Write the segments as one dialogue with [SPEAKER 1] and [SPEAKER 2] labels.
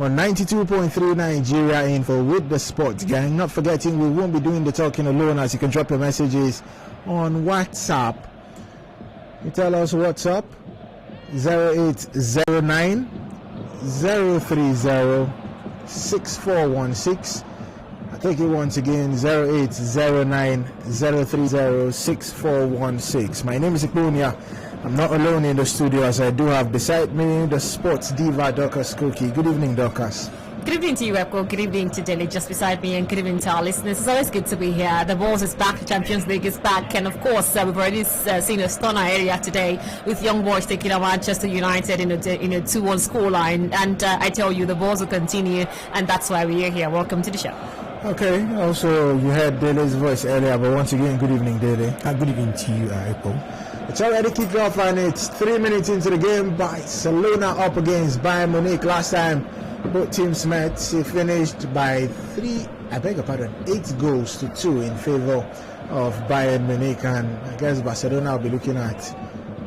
[SPEAKER 1] on 92.3 Nigeria Info with the Sports Gang. Not forgetting, we won't be doing the talking alone, as you can drop your messages on WhatsApp. You tell us what's up. 0809 030 6416. I take it once again, 0809 030 6416. My name is Ekpo. I'm not alone in the studio, as I do have beside me the sports diva Dorcas Koki. Good evening, Dorcas.
[SPEAKER 2] Good evening to you, Ekpo. Good evening to Delhi, just beside me, and good evening to our listeners. It's always good to be here. The Bulls is back, the Champions League is back, and of course, we've already seen a stunner area today with Young Boys taking on Manchester United in a 2-1 scoreline. And I tell you, the Bulls will continue, and that's why we're here. Welcome to the show. Okay.
[SPEAKER 1] Also, you heard Dele's voice earlier, but once again, good evening, Dele.
[SPEAKER 3] Good evening to you, Ekpo.
[SPEAKER 1] It's already kicked off, and it's 3 minutes into the game. Barcelona up against Bayern Munich. Last time both teams met, it finished by 8 goals to 2 in favor of Bayern Munich, and I guess Barcelona will be looking at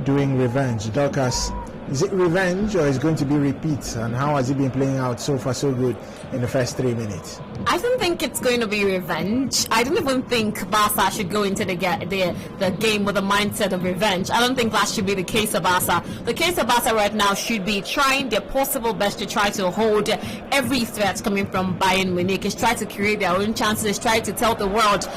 [SPEAKER 1] doing revenge. Dorcas, is it revenge or is it going to be repeat, and how has it been playing out so far so good in the first 3 minutes?
[SPEAKER 2] I don't think it's going to be revenge. I don't even think Barca should go into the game with a mindset of revenge. I don't think that should be the case of Barca. The case of Barca right now should be trying their possible best to try to hold every threat coming from Bayern Munich. It's try to create their own chances. Try to tell the world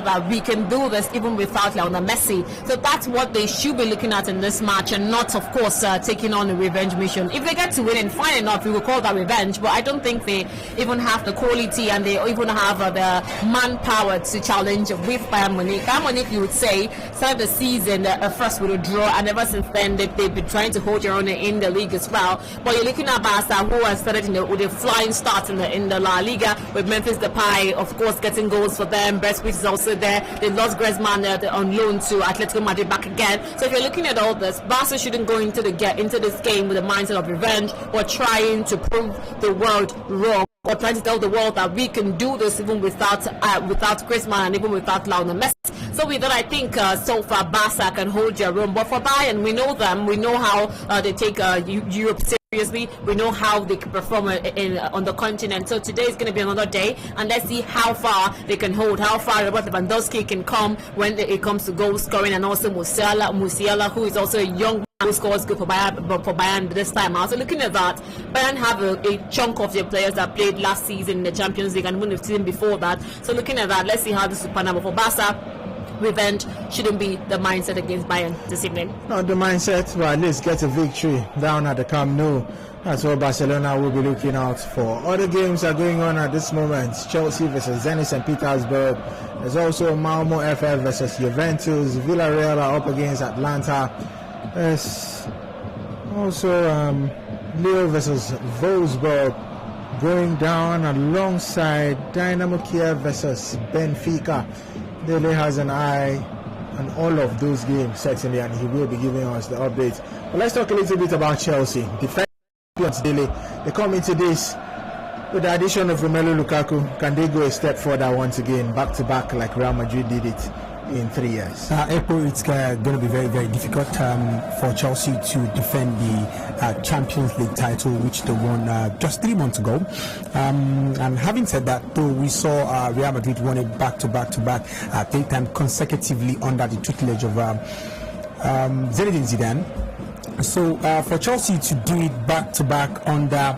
[SPEAKER 2] that we can do this even without Lionel Messi. So that's what they should be looking at in this match, and not, of course, taking on a revenge mission. If they get to win, and fine enough, we will call that revenge. But I don't think they even have the quality, and they even have the manpower to challenge with Bayern Munich. Bayern Munich, you would say, started the season first with a draw, and ever since then they've been trying to hold their own in the league as well. But you're looking at Barca, who has started with a flying start in the La Liga, with Memphis Depay, of course, getting goals for them. Brest is also there. They lost Griezmann on loan to Atletico Madrid back again. So if you're looking at all this, Barca shouldn't go into this game with a mindset of revenge, or trying to prove the world wrong, or trying to tell the world that we can do this even without Griezmann and even without Lionel Messi. So with that, I think so far Barca can hold their own. But for Bayern, we know them. We know how they take Europe seriously. We know how they can perform on the continent. So today is going to be another day, and let's see how far they can hold, how far Robert Lewandowski can come when it comes to goal scoring, and also Musiala, who is also a young who scores good for Bayern this time out. So looking at that, Bayern have a chunk of their players that played last season in the Champions League and won the season before that. So looking at that, let's see how this will pan out. For Barca, revenge shouldn't be the mindset against Bayern this evening.
[SPEAKER 1] Not the mindset, but at least get a victory down at the Camp Nou. That's what Barcelona will be looking out for. Other games are going on at this moment. Chelsea versus Zenit St. Petersburg. There's also Malmo FF versus Juventus. Villarreal are up against Atlanta. There's also Lille versus Wolfsburg going down alongside Dynamo Kiev versus Benfica. Dele has an eye on all of those games, certainly, and he will be giving us the updates. But let's talk a little bit about Chelsea. Defense champions Dele, they come into this with the addition of Romelu Lukaku. Can they go a step further once again, back to back, like Real Madrid did it in 3 years?
[SPEAKER 3] April, it's going to be very, very difficult for Chelsea to defend the Champions League title, which they won just 3 months ago. And having said that, though, we saw Real Madrid won it back to back 3 times consecutively under the tutelage of Zinedine Zidane. So for Chelsea to do it back to back under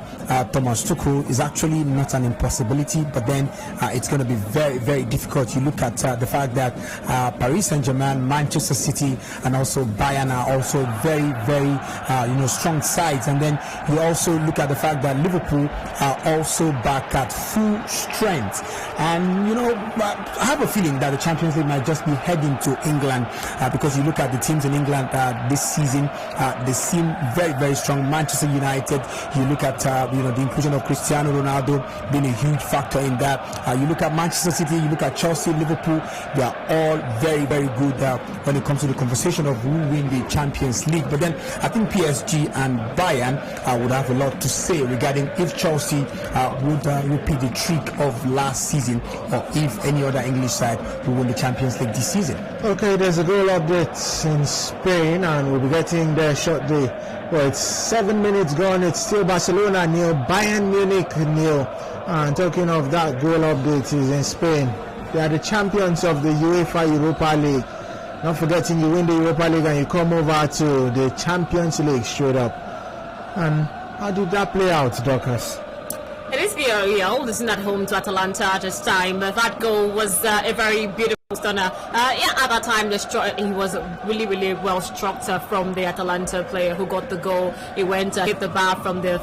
[SPEAKER 3] Thomas Tuchel is actually not an impossibility, but then it's going to be very, very difficult. You look at the fact that Paris Saint-Germain, Manchester City, and also Bayern are also very, very strong sides, and then you also look at the fact that Liverpool are also back at full strength. And I have a feeling that the Champions League might just be heading to England because you look at the teams in England this season. They seem very, very strong. Manchester United, you look at the inclusion of Cristiano Ronaldo being a huge factor in that. You look at Manchester City, you look at Chelsea, Liverpool, they are all very, very good when it comes to the conversation of who win the Champions League. But then I think PSG and Bayern would have a lot to say regarding if Chelsea would repeat the trick of last season, or if any other English side will win the Champions League this season.
[SPEAKER 1] Okay, there's a goal update in Spain, and we'll be getting there shortly Well, it's 7 minutes gone. It's still Barcelona nil, Bayern Munich nil. And talking of that goal update is in Spain. They are the champions of the UEFA Europa League. Not forgetting, you win the Europa League and you come over to the Champions League straight up. And how did that play out, Dorcas?
[SPEAKER 2] It is Villarreal losing at home to Atalanta this time. That goal was a very beautiful stunner. At that time, he was really, really well struck from the Atalanta player who got the goal. He went hit the bar from the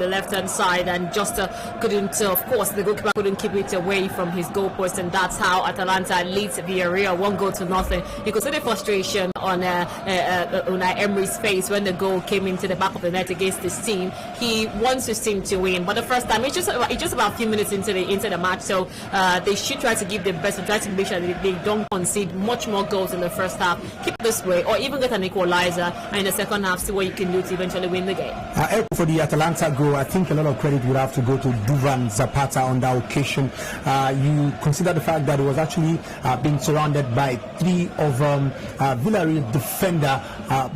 [SPEAKER 2] left hand side and just couldn't. Of course, the goalkeeper couldn't keep it away from his goalpost, and that's how Atalanta leads Villarreal 1-0. You could see the frustration on Unai Emery's face when the goal came into the back of the net against this team. He wants his team to win, but the first time it's just about a few minutes into the match, so they should try to give their best and try to make sure that they don't concede much more goals in the first half. Keep this way, or even get an equalizer, and in the second half see what you can do to eventually win the game.
[SPEAKER 3] For the Atalanta goal, I think a lot of credit would have to go to Duvan Zapata on that occasion. You consider the fact that he was actually being surrounded by three of Villarreal defender,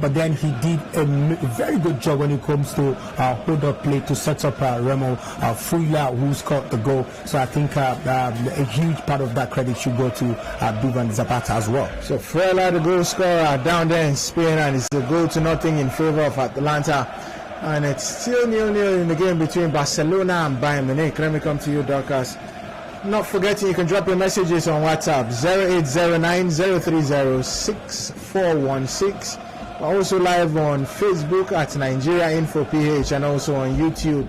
[SPEAKER 3] but then he did a very good job when it comes to hold up play to set up Remo Frula, who scored the goal. So I think a huge part of that credit should go to Duvan Zapata as well.
[SPEAKER 1] So Frula, the goal scorer down there in Spain, and it's a 0-0 in favor of Atalanta. And it's still 0-0 in the game between Barcelona and Bayern Munich. Let me come to you, Dorcas. Not forgetting, you can drop your messages on WhatsApp 0809-030-6416. We're also live on Facebook at Nigeria Info PH and also on YouTube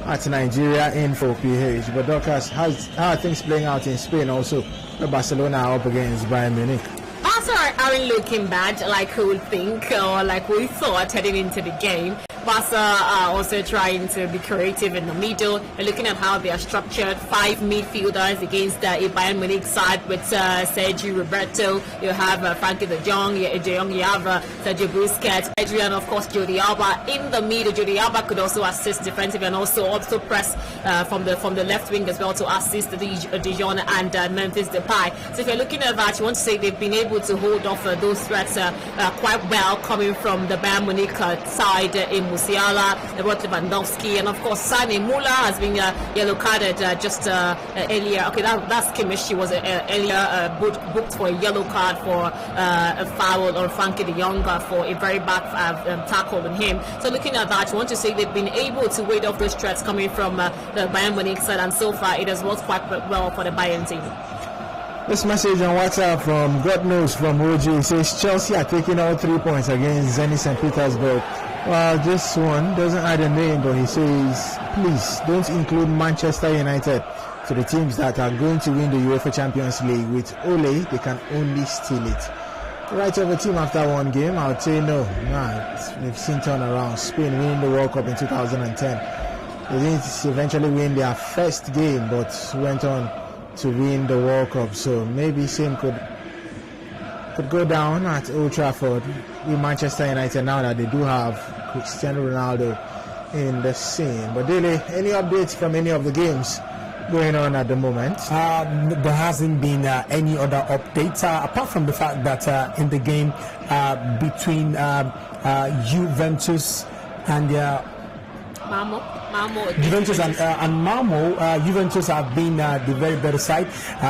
[SPEAKER 1] at Nigeria Info PH. But Dorcas, how are things playing out in Spain also? Barcelona are up against Bayern Munich.
[SPEAKER 2] Barca aren't looking bad like we would think or like we thought heading into the game. Barca are also trying to be creative in the middle. You're looking at how they are structured. 5 midfielders against a Bayern Munich side with Sergio Roberto. You have Frankie de Jong. You have Sergio Busquets, Adrian, of course, Jordi Alba in the middle. Jordi Alba could also assist defensively and also press from the left wing as well to assist De Jong and Memphis Depay. So if you're looking at that, you want to say they've been able to hold off those threats quite well coming from the Bayern Munich side in Musiala, Robert Lewandowski, and of course Sane Muller has been yellow carded just earlier. Okay, that's Kimmich. She was earlier booked for a yellow card for a foul on Frankie de Jong for a very bad tackle on him. So looking at that, you want to say they've been able to ward off those threats coming from the Bayern Munich side, and so far it has worked quite well for the Bayern team.
[SPEAKER 1] This message on WhatsApp from God knows from OG says Chelsea are taking all 3 points against Zenit St. Petersburg. Well, this one doesn't add a name, but he says, please don't include Manchester United to the teams that are going to win the UEFA Champions League. With Ole, they can only steal it. Right of a team after one game, I would say no. We've seen turnaround. Spain winning the World Cup in 2010. They didn't eventually win their first game, but went on to win the World Cup. So maybe same could go down at Old Trafford with Manchester United now that they do have Cristiano Ronaldo in the scene. But Dele, any updates from any of the games going on at the moment?
[SPEAKER 3] There hasn't been any other updates apart from the fact that in the game between Juventus and Juventus and Malmo, Juventus have been the very better side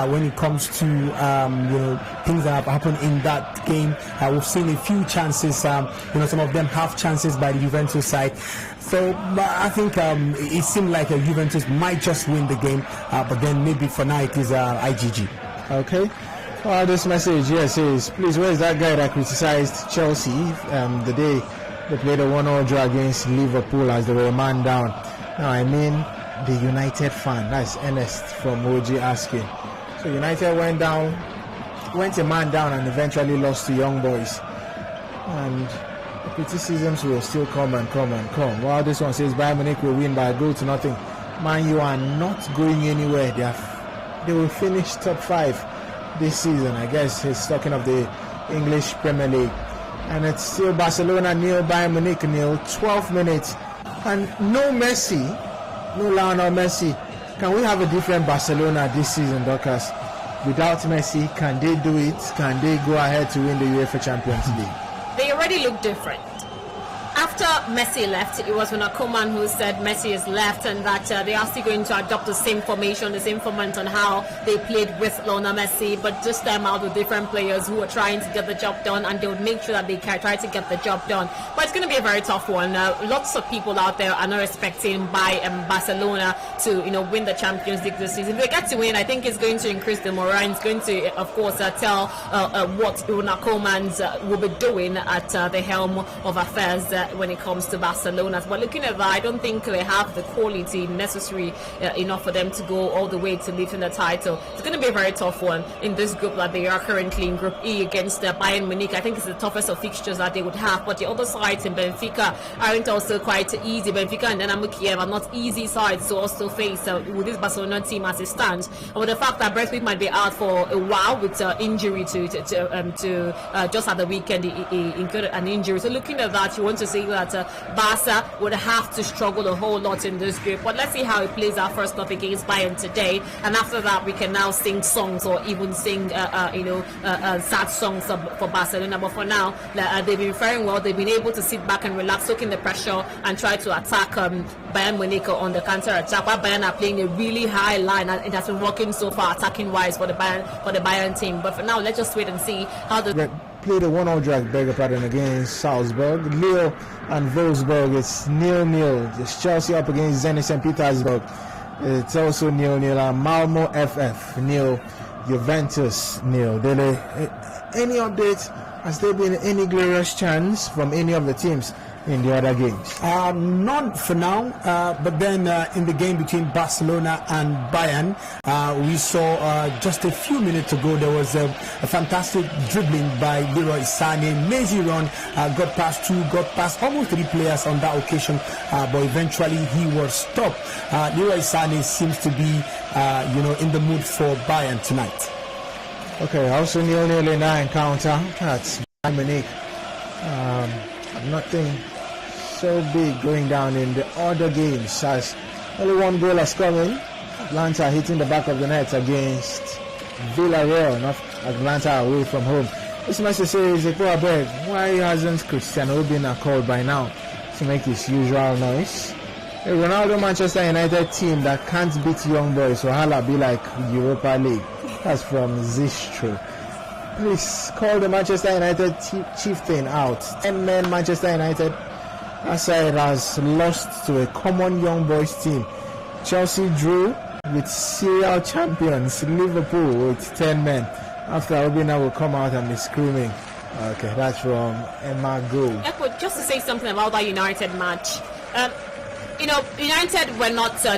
[SPEAKER 3] when it comes to things that have happened in that game. We've seen a few chances. Some of them have chances by the Juventus side. So I think it seemed like Juventus might just win the game, but then maybe for now it is IGG.
[SPEAKER 1] Okay. Well, this message here says, please, where is that guy that criticized Chelsea the day they played a 1-0 draw against Liverpool as they were a man down? Now, I mean the United fan. That's Ernest from OG asking. So United went a man down and eventually lost to Young Boys. And the criticisms will still come and come and come. Well, this one says Bayern Munich will win by a 0-0. Man, you are not going anywhere. They will finish top 5 this season. I guess he's talking of the English Premier League. And it's still Barcelona nil, Bayern Munich nil, 12 minutes. And no Messi, no Lionel Messi. Can we have a different Barcelona this season, Dorcas? Without Messi, can they do it? Can they go ahead to win the UEFA Champions League?
[SPEAKER 2] They already look different. After after Messi left, it was Ronald Koeman who said Messi is left and that they are still going to adopt the same formation, the same format on how they played with Lionel Messi, but this time out with different players who are trying to get the job done, and they would make sure that they can try to get the job done. But it's going to be a very tough one. Lots of people out there are not expecting Barcelona to win the Champions League this season. If they get to win, I think it's going to increase the morale. It's going to, of course, tell what Ronald Koeman will be doing at the helm of affairs when it comes to Barcelona. But looking at that, I don't think they have the quality necessary enough for them to go all the way to lifting the title. It's going to be a very tough one in this group that they are currently in, Group E, against Bayern Munich. I think it's the toughest of fixtures that they would have. But the other sides in Benfica aren't also quite easy. Benfica and Dynamo Kiev are not easy sides to also face with this Barcelona team as it stands. And with the fact that Braithwaite might be out for a while with injury to just at the weekend, he incurred an injury. So looking at that, you want to say that Barca would have to struggle a whole lot in this group. But let's see how it plays out first off against Bayern today, and after that we can now sing songs or even sing sad songs for Barcelona. But for now, they've been faring well. They've been able to sit back and relax, soaking the pressure, and try to attack Bayern Munich on the counter attack. While Bayern are playing a really high line, and it has been working so far attacking wise for the Bayern team. But for now, let's just wait and see how the
[SPEAKER 1] played a 1-0 draw, against Salzburg. Lille and Wolfsburg, it's 0-0. It's Chelsea up against Zenit St. Petersburg. It's also 0-0. And Malmo FF 0, Juventus 0. Any updates? Has there been any glorious chance from any of the teams in the other games?
[SPEAKER 3] None for now, but then in the game between Barcelona and Bayern, we saw just a few minutes ago there was a fantastic dribbling by Leroy Sané. Amazing run, got past almost 3 players on that occasion, but eventually he was stopped. Leroy Sané seems to be in the mood for Bayern tonight.
[SPEAKER 1] Okay, also 0-0 in that encounter. That's Bayern Munich. Nothing so big going down in the other games, as only one goal has come in. Atlanta hitting the back of the net against Villarreal, not Atlanta away from home. This message says, Ekpo, why hasn't Cristiano been called by now to make his usual noise? A Ronaldo Manchester United team that can't beat young boys, so Hala be like Europa League. That's from Zistro. Please call the Manchester United chieftain out. 10-men Manchester United aside has lost to a common young boys team. Chelsea drew with serial champions Liverpool with 10 men. After Obina will come out and be screaming. Okay, that's from Emma Go.
[SPEAKER 2] Ekpo, just to say something about that United match. United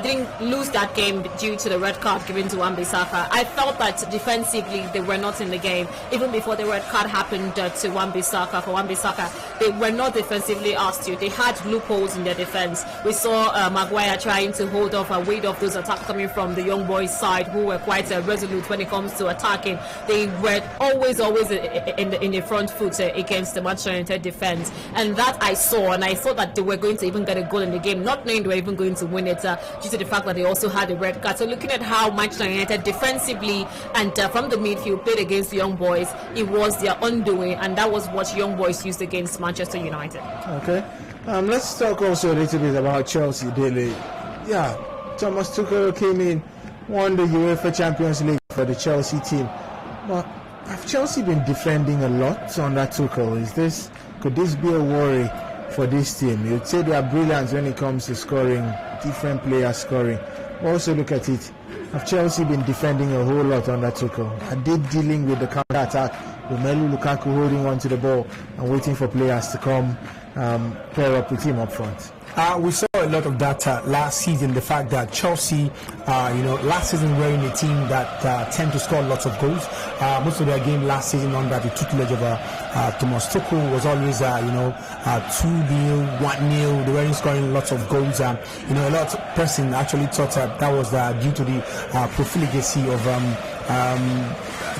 [SPEAKER 2] didn't lose that game due to the red card given to Wan-Bissaka. I felt that defensively they were not in the game. Even before the red card happened to Wan-Bissaka, they were not defensively astute. They had loopholes in their defense. We saw Maguire trying to hold off and ward off those attacks coming from the young boys' side, who were quite resolute when it comes to attacking. They were always in the front foot against the Manchester United defense, and that I saw, and I thought that they were going to even get a goal in the game, not knowing they were even going to win it due to the fact that they also had a red card. So looking at how Manchester United defensively and from the midfield played against the young boys, it was their undoing, and that was what young boys used against Manchester United.
[SPEAKER 1] Okay, let's talk also a little bit about Chelsea daily. Yeah, Thomas Tuchel came in, won the UEFA Champions League for the Chelsea team, but have Chelsea been defending a lot under Tuchel? Could this be a worry for this team? You'd say they are brilliant when it comes to scoring, different players scoring. Also look at it. Have Chelsea been defending a whole lot under Tuchel? Are they dealing with the counter-attack? Romelu Lukaku holding on to the ball and waiting for players to come pair up with him up front?
[SPEAKER 3] We saw a lot of that last season. The fact that Chelsea, last season were in a team that tend to score lots of goals. Most of their game last season under the tutelage of Thomas Tuchel was always 2-0, 1-0. They weren't scoring lots of goals. A lot of person actually thought that was due to the profligacy of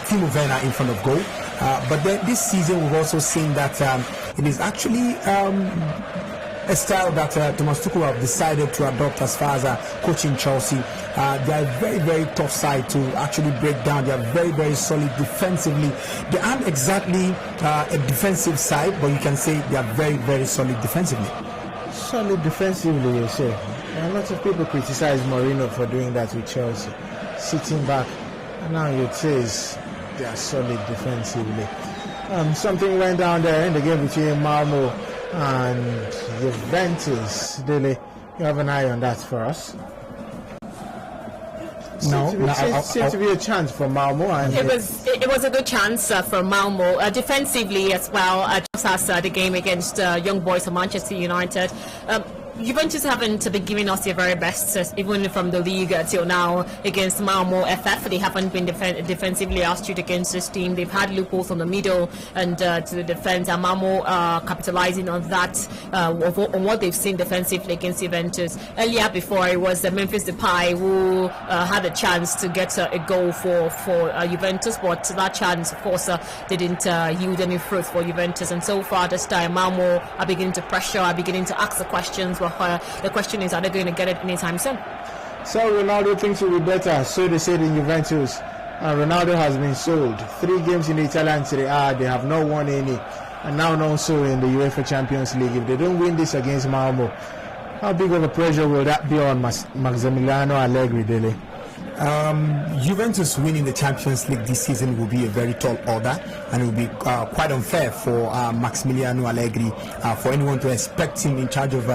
[SPEAKER 3] Timo Werner in front of goal. But then this season we've also seen that it is actually a style that Thomas Tuchel have decided to adopt as far as coaching Chelsea. They are a very, very tough side to actually break down. They are very, very solid defensively. They aren't exactly a defensive side, but you can say they are very, very solid defensively.
[SPEAKER 1] solid defensively, you say. A lot of people criticize Mourinho for doing that with Chelsea, sitting back, and now you'd say they are solid defensively. Something went down there in the game between Malmo and Juventus. Dele, you have an eye on that for us? Seems to be a chance for Malmo. And
[SPEAKER 2] it was a good chance for Malmo defensively as well. Just as the game against Young Boys of Manchester United. Juventus haven't been giving us their very best, even from the league till now. Against Malmo FF, they haven't been defensively astute against this team. They've had loopholes on the middle and to the defense, and Malmo capitalizing on that, on what they've seen defensively against Juventus. Earlier before, it was Memphis Depay who had a chance to get a goal for Juventus, but that chance, of course, didn't yield any fruit for Juventus. And so far this time, Malmo are beginning to pressure, are beginning to ask the questions. The question is, are they going to get it anytime soon?
[SPEAKER 1] So Ronaldo thinks it will be better, so they said in Juventus. Ronaldo has been sold. 3 games in the Italian Serie A, they have not won any, and now also in the UEFA Champions League. If they don't win this against Malmo, how big of a pressure will that be on Massimiliano Allegri, Dele?
[SPEAKER 3] Juventus winning the Champions League this season will be a very tall order, and it will be quite unfair for Massimiliano Allegri, for anyone to expect him in charge of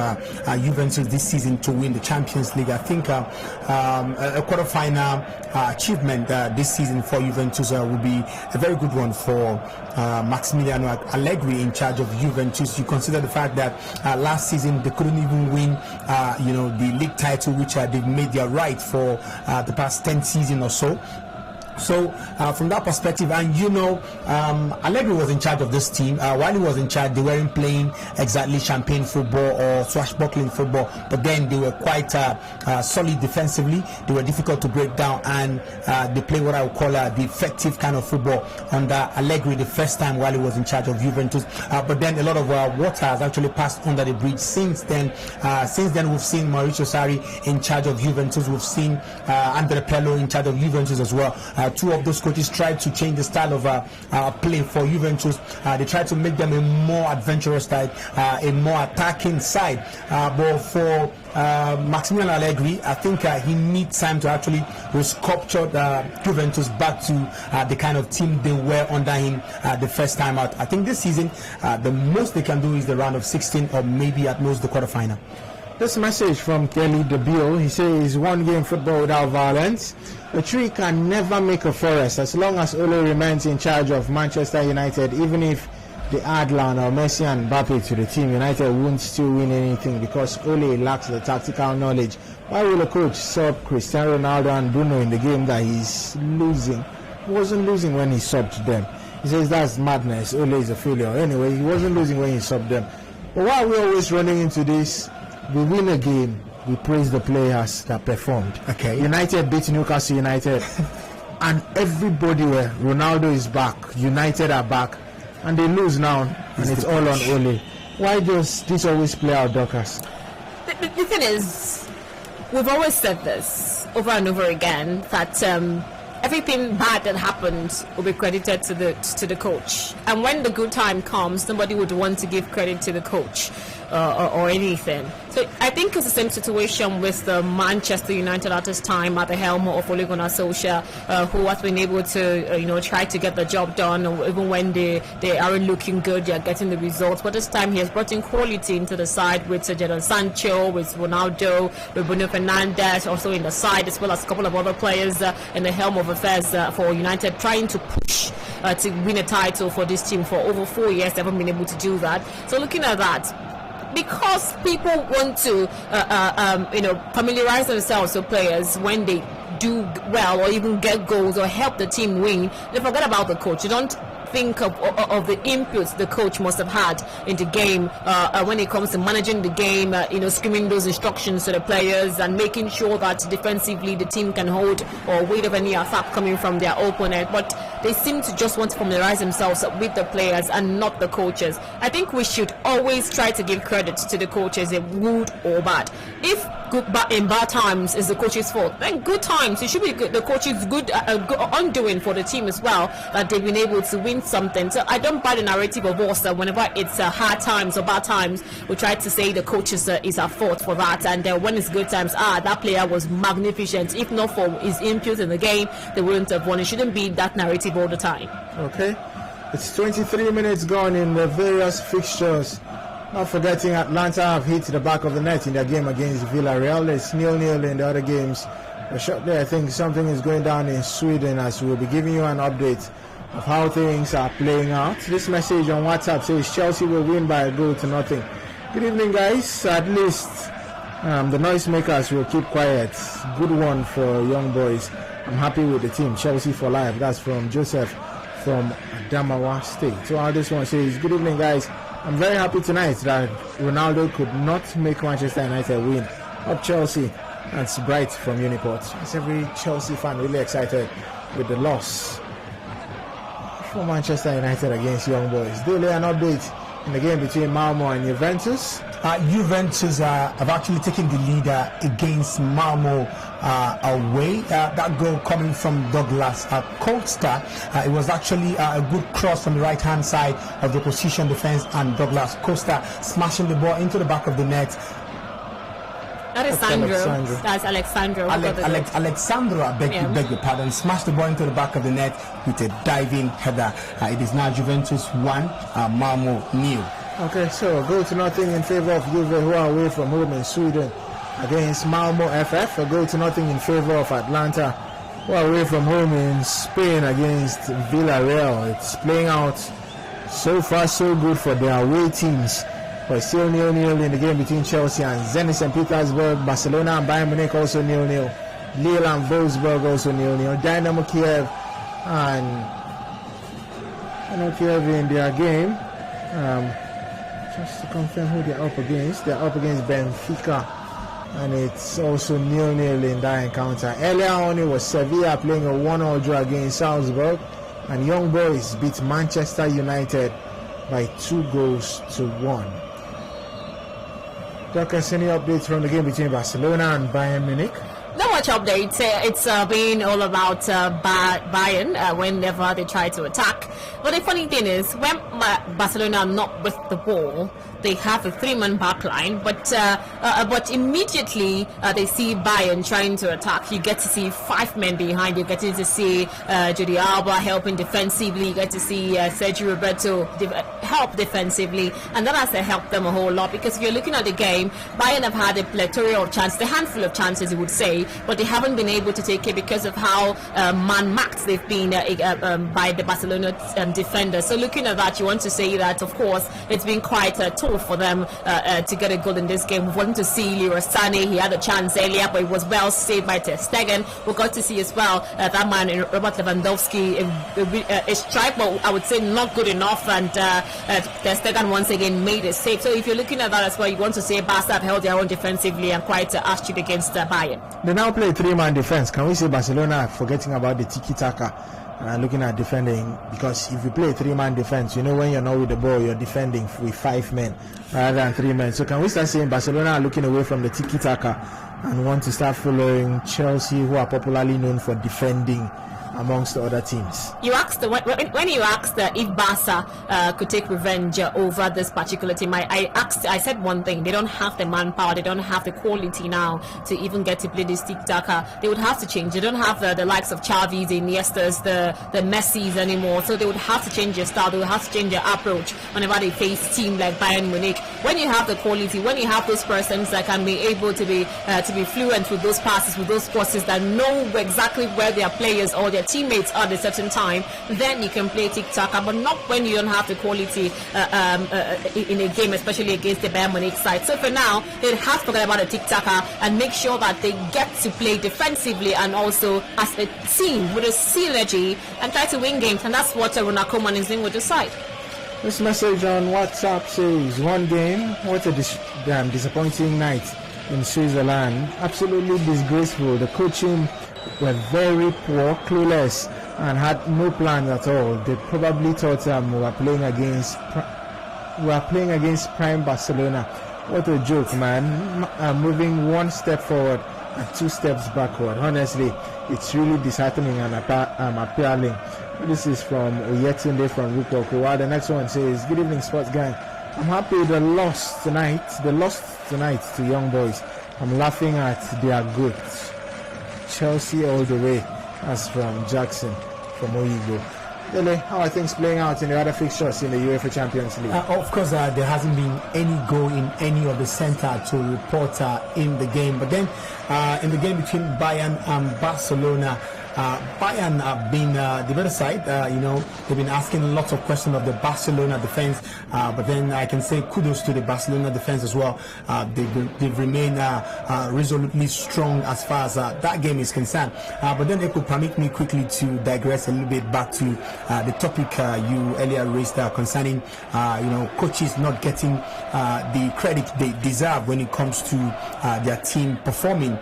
[SPEAKER 3] Juventus this season to win the Champions League. I think a quarter-final achievement this season for Juventus will be a very good one for Massimiliano Allegri in charge of Juventus. You consider the fact that last season they couldn't even win the league title, which they've made their right for the past 10 seasons or so. So from that perspective, and Allegri was in charge of this team. While he was in charge, they weren't playing exactly champagne football or swashbuckling football, but then they were quite solid defensively. They were difficult to break down, and they played what I would call the effective kind of football under Allegri the first time while he was in charge of Juventus. But then a lot of water has actually passed under the bridge since then. We've seen Maurizio Sarri in charge of Juventus. We've seen Andrea Pirlo in charge of Juventus as well. 2 of those coaches tried to change the style of play for Juventus. They tried to make them a more adventurous side, a more attacking side. But for Massimiliano Allegri, I think he needs time to actually resculpture Juventus back to the kind of team they were under him the first time out. I think this season, the most they can do is the round of 16, or maybe at most the quarterfinal.
[SPEAKER 1] This message from Kelly DeBio, he says, 1 game football without violence. A tree can never make a forest. As long as Ole remains in charge of Manchester United, even if they add Lionel Messi and Mbappe to the team, United won't still win anything because Ole lacks the tactical knowledge. Why will a coach sub Cristiano Ronaldo and Bruno in the game that he's losing? He wasn't losing when he subbed them. He says that's madness. Ole is a failure. Anyway, he wasn't losing when he subbed them. But why are we always running into this? We win a game, we praise the players that performed.
[SPEAKER 3] Okay.
[SPEAKER 1] United beat Newcastle United, and everybody where Ronaldo is back, United are back, and they lose now, and it's all on Ole. Why does this always play out, Dorcas?
[SPEAKER 2] The thing is, we've always said this over and over again, that everything bad that happened will be credited to the coach, and when the good time comes, nobody would want to give credit to the coach or anything. So I think it's the same situation with the Manchester United at this time at the helm of Ole Gunnar Solskjaer, who has been able to try to get the job done, even when they aren't looking good, they are getting the results. But this time he has brought in quality into the side with Jadon Sancho, with Ronaldo, with Bruno Fernandes also in the side, as well as a couple of other players in the helm of affairs for United, trying to push to win a title for this team. For over 4 years they haven't been able to do that. So looking at that, because people want to familiarize themselves with players when they do well or even get goals or help the team win, they forget about the coach. You don't think of the inputs the coach must have had in the game when it comes to managing the game, screaming those instructions to the players and making sure that defensively the team can hold or wait of any attack coming from their opponent. But they seem to just want to familiarize themselves with the players and not the coaches. I think we should always try to give credit to the coaches, good or bad. If in bad times is the coach's fault. Then good times, it should be good. The coach is good undoing for the team as well, that they've been able to win something. So I don't buy the narrative of us that whenever it's hard times or bad times, we try to say the coach is at fault for that. And when it's good times, that player was magnificent. If not for his input in the game, they wouldn't have won. It shouldn't be that narrative all the time.
[SPEAKER 1] Okay, it's 23 minutes gone in the various fixtures. Not forgetting Atlanta have hit the back of the net in their game against Villarreal. It's 0-0 in the other games. But shortly, I think something is going down in Sweden, as we'll be giving you an update of how things are playing out. This message on WhatsApp says Chelsea will win by 1-0. Good evening, guys. At least the noisemakers will keep quiet. Good one for young boys. I'm happy with the team. Chelsea for life. That's from Joseph from Adamawa State. So all this one says, good evening, guys. I'm very happy tonight that Ronaldo could not make Manchester United win. Up Chelsea. That's Bright from Uniport. That's every Chelsea fan really excited with the loss for Manchester United against Young Boys. Daily an update in the game between Malmo and Juventus.
[SPEAKER 3] Juventus have actually taken the lead against Malmo away. That goal coming from Douglas Costa. It was actually a good cross from the right hand side of the opposition defense, and Douglas Costa smashing the ball into the back of the net.
[SPEAKER 2] Alexandro. That's Alexandro.
[SPEAKER 3] Alexandro, I beg your pardon, smashed the ball into the back of the net with a diving header. It is now Juventus 1, Malmo 0.
[SPEAKER 1] Okay, so 1-0 in favor of Juve, who are away from home in Sweden against Malmo FF. 1-0 in favor of Atlanta, who are away from home in Spain against Villarreal. It's playing out so far so good for their away teams. But still 0-0 in the game between Chelsea and Zenit St. Petersburg. Barcelona and Bayern Munich also 0-0. Lille and Wolfsburg also 0-0. Dynamo Kiev in their game. Just to confirm who they're up against. They're up against Benfica, and it's also 0-0 in that encounter. Earlier on, it was Sevilla playing a 1-1 draw against Salzburg, and Young Boys beat Manchester United by 2-1. Dorcas, any updates from the game between Barcelona and Bayern Munich?
[SPEAKER 2] Not much updates. It's been all about Bayern whenever they try to attack. But the funny thing is, when Barcelona are not with the ball, they have a 3-man back line. But immediately they see Bayern trying to attack, you get to see 5 men behind. You get to see Jordi Alba helping defensively. You get to see Sergio Roberto help defensively. And that has helped them a whole lot, because if you're looking at the game, Bayern have had a plethora of chances, a handful of chances, you would say, but they haven't been able to take it because of how man-marked they've been by the Barcelona defenders. So looking at that, you want to say that, of course, it's been quite tough for them to get a goal in this game. We wanted to see Leroy Sané. He had a chance earlier, but it was well saved by Ter Stegen. We got to see as well that man, Robert Lewandowski, a strike, but I would say not good enough, and Ter Stegen once again made a save. So if you're looking at that as well, you want to say Barca have held their own defensively and quite astute against Bayern.
[SPEAKER 1] They now play 3-man defense. Can we say Barcelona forgetting about the tiki-taka and looking at defending? Because if you play 3-man defense, you know when you're not with the ball, you're defending with 5 men rather than 3 men. So can we start saying Barcelona are looking away from the tiki-taka and want to start following Chelsea, who are popularly known for defending amongst the other teams?
[SPEAKER 2] You asked when you asked if Barca could take revenge over this particular team, I said one thing: they don't have the manpower, they don't have the quality now to even get to play this tic-tac. They would have to change. They don't have the likes of Xavi's, the Iniestas, the Messis anymore, so they would have to change their style. They would have to change their approach whenever they face team like Bayern Munich. When you have the quality, when you have those persons that can be able to be fluent with those passes, with those crosses, that know exactly where their players or their teammates are at a certain time, then you can play tic-tac, but not when you don't have the quality in a game, especially against the Bayern Munich side. So for now, they have to forget about the tic-tac and make sure that they get to play defensively and also as a team with a synergy and try to win games, and that's what Ronald Koeman is doing with the side.
[SPEAKER 1] This message on WhatsApp says, one game, what a damn disappointing night in Switzerland. Absolutely disgraceful. The coaching were very poor, clueless, and had no plan at all. They probably thought we were playing against prime Barcelona. What a joke, man. Moving one step forward and 2 steps backward. Honestly, it's really disheartening and appealing. This is from Oyetunde from Rukoku. While the next one says, good evening, sports gang. I'm happy they lost tonight to Young Boys. I'm laughing at their goods. Chelsea all the way. That's from Jackson from Oyibo. Lele, how are things playing out in the other fixtures in the UEFA Champions League?
[SPEAKER 3] Of course, there hasn't been any goal in any of the center to report in the game. But then in the game between Bayern and Barcelona, Bayern have been the better side. They've been asking lots of questions of the Barcelona defense, but then I can say kudos to the Barcelona defense as well. They've remained resolutely strong as far as that game is concerned. But then it could permit me quickly to digress a little bit back to the topic you earlier raised concerning coaches not getting the credit they deserve when it comes to their team performing.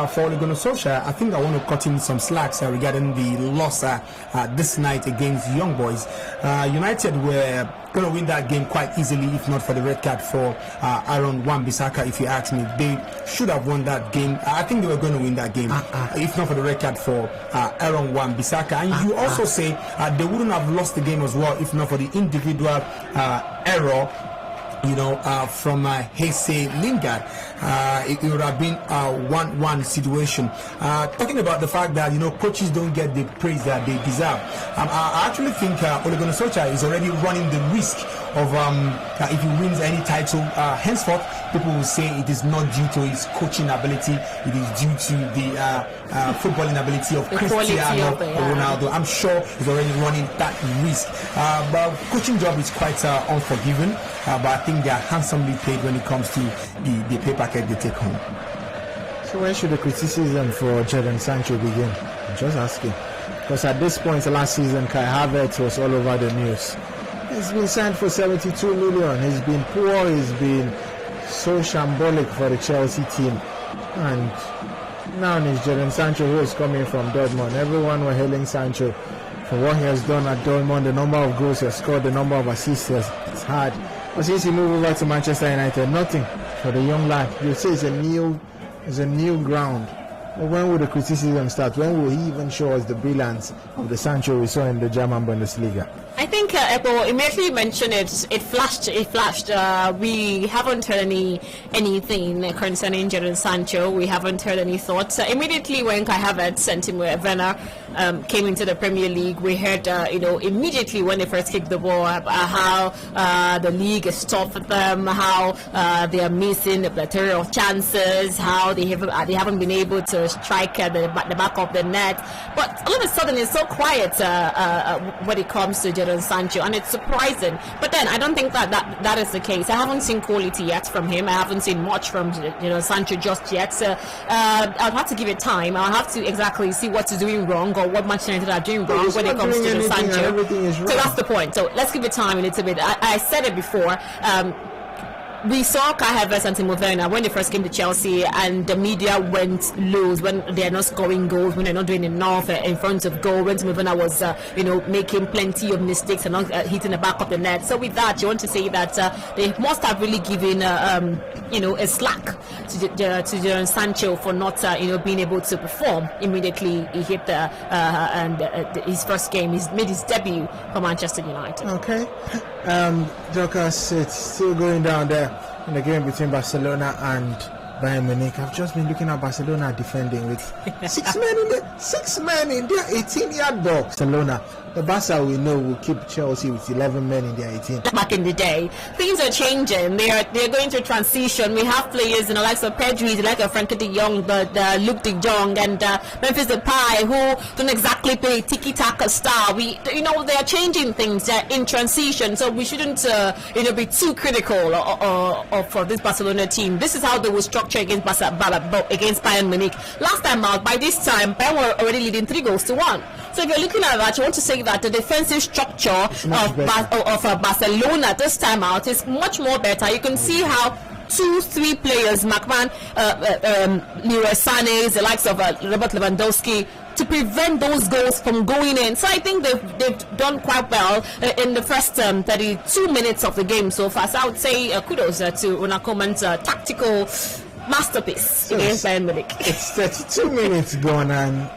[SPEAKER 3] For Ole Gunnar Solskjaer, I think I want to cut in some slacks regarding the loss this night against Young Boys. United were going to win that game quite easily if not for the red card for Aaron Wan-Bissaka. If you ask me, they should have won that game. I think they were going to win that game if not for the red card for Aaron Wan-Bissaka. And you also say they wouldn't have lost the game as well if not for the individual error from Jesse Lingard. It would have been a 1-1 situation. Talking about the fact that coaches don't get the praise that they deserve. I actually think Ole Gunnar Solskjaer is already running the risk of if he wins any title henceforth, people will say it is not due to his coaching ability, it is due to the footballing ability of Cristiano Ronaldo. I'm sure he's already running that risk. But coaching job is quite unforgiving, but I think they are handsomely paid when it comes to the pay packet they take home.
[SPEAKER 1] So when should the criticism for Jadon Sancho begin? I'm just asking. Because at this point last season, Kai Havertz was all over the news. He's been signed for 72 million. He's been poor. He's been so shambolic for the Chelsea team. And now it's Jadon Sancho who is coming from Dortmund. Everyone were hailing Sancho for what he has done at Dortmund, the number of goals he has scored, the number of assists it's had. But since he moved over to Manchester United, nothing for the young lad. You say it's a new ground. But when will the criticism start? When will he even show us the brilliance of the Sancho we saw in the German Bundesliga?
[SPEAKER 2] I think Ekpo immediately mentioned it. It flashed. We haven't heard anything concerning Jadon Sancho. We haven't heard any thoughts. Immediately when Kai Havertz and Timo Werner came into the Premier League, we heard immediately when they first kicked the ball how the league is tough for them, how they are missing a plethora of chances, how they haven't been able to strike the back of the net. But all of a sudden it's so quiet when it comes to Jadon Sancho, and it's surprising. But then I don't think that is the case. I haven't seen quality yet from him. I haven't seen much from Sancho just yet. So I'll have to give it time. I'll have to exactly see what's doing wrong or what Manchester United are doing wrong when it comes to Jadon Sancho. So that's the point. So let's give it time a little bit. I said it before. We saw Kai Havertz and Timo Werner when they first came to Chelsea, and the media went loose when they are not scoring goals, when they're not doing enough in front of goal, when Timo Werner was making plenty of mistakes and not hitting the back of the net. So with that, you want to say that they must have really given a slack to Jadon Sancho for not being able to perform. Immediately he hit his first game. He's made his debut for Manchester United.
[SPEAKER 1] Okay. Dorcas, it's still going down there in the game between Barcelona and Bayern Munich. I've just been looking at Barcelona defending with six men in their 18-yard box. Barcelona, the Barca we know will keep Chelsea with 11 men in their 18.
[SPEAKER 2] Back in the day, things are changing. They're going through transition. We have players in the likes of Pedri, the likes of Frankie de Jong, the Luke de Jong, and Memphis Depay, who don't exactly play tiki-taka style. They are changing things. They're in transition, so we shouldn't be too critical of this Barcelona team. This is how they will structure against Bayern Munich. Last time out, by this time, Bayern were already leading 3-1. So if you're looking at that, you want to say that the defensive structure of Barcelona this time out is much more better. You can see how 2-3 players, McMahon, Leroy Sané, the likes of Robert Lewandowski, to prevent those goals from going in. So I think they've done quite well in the first 32 minutes of the game so far. So I would say kudos to Unakoman's tactical masterpiece against Bayern Munich.
[SPEAKER 1] It's 32 minutes gone and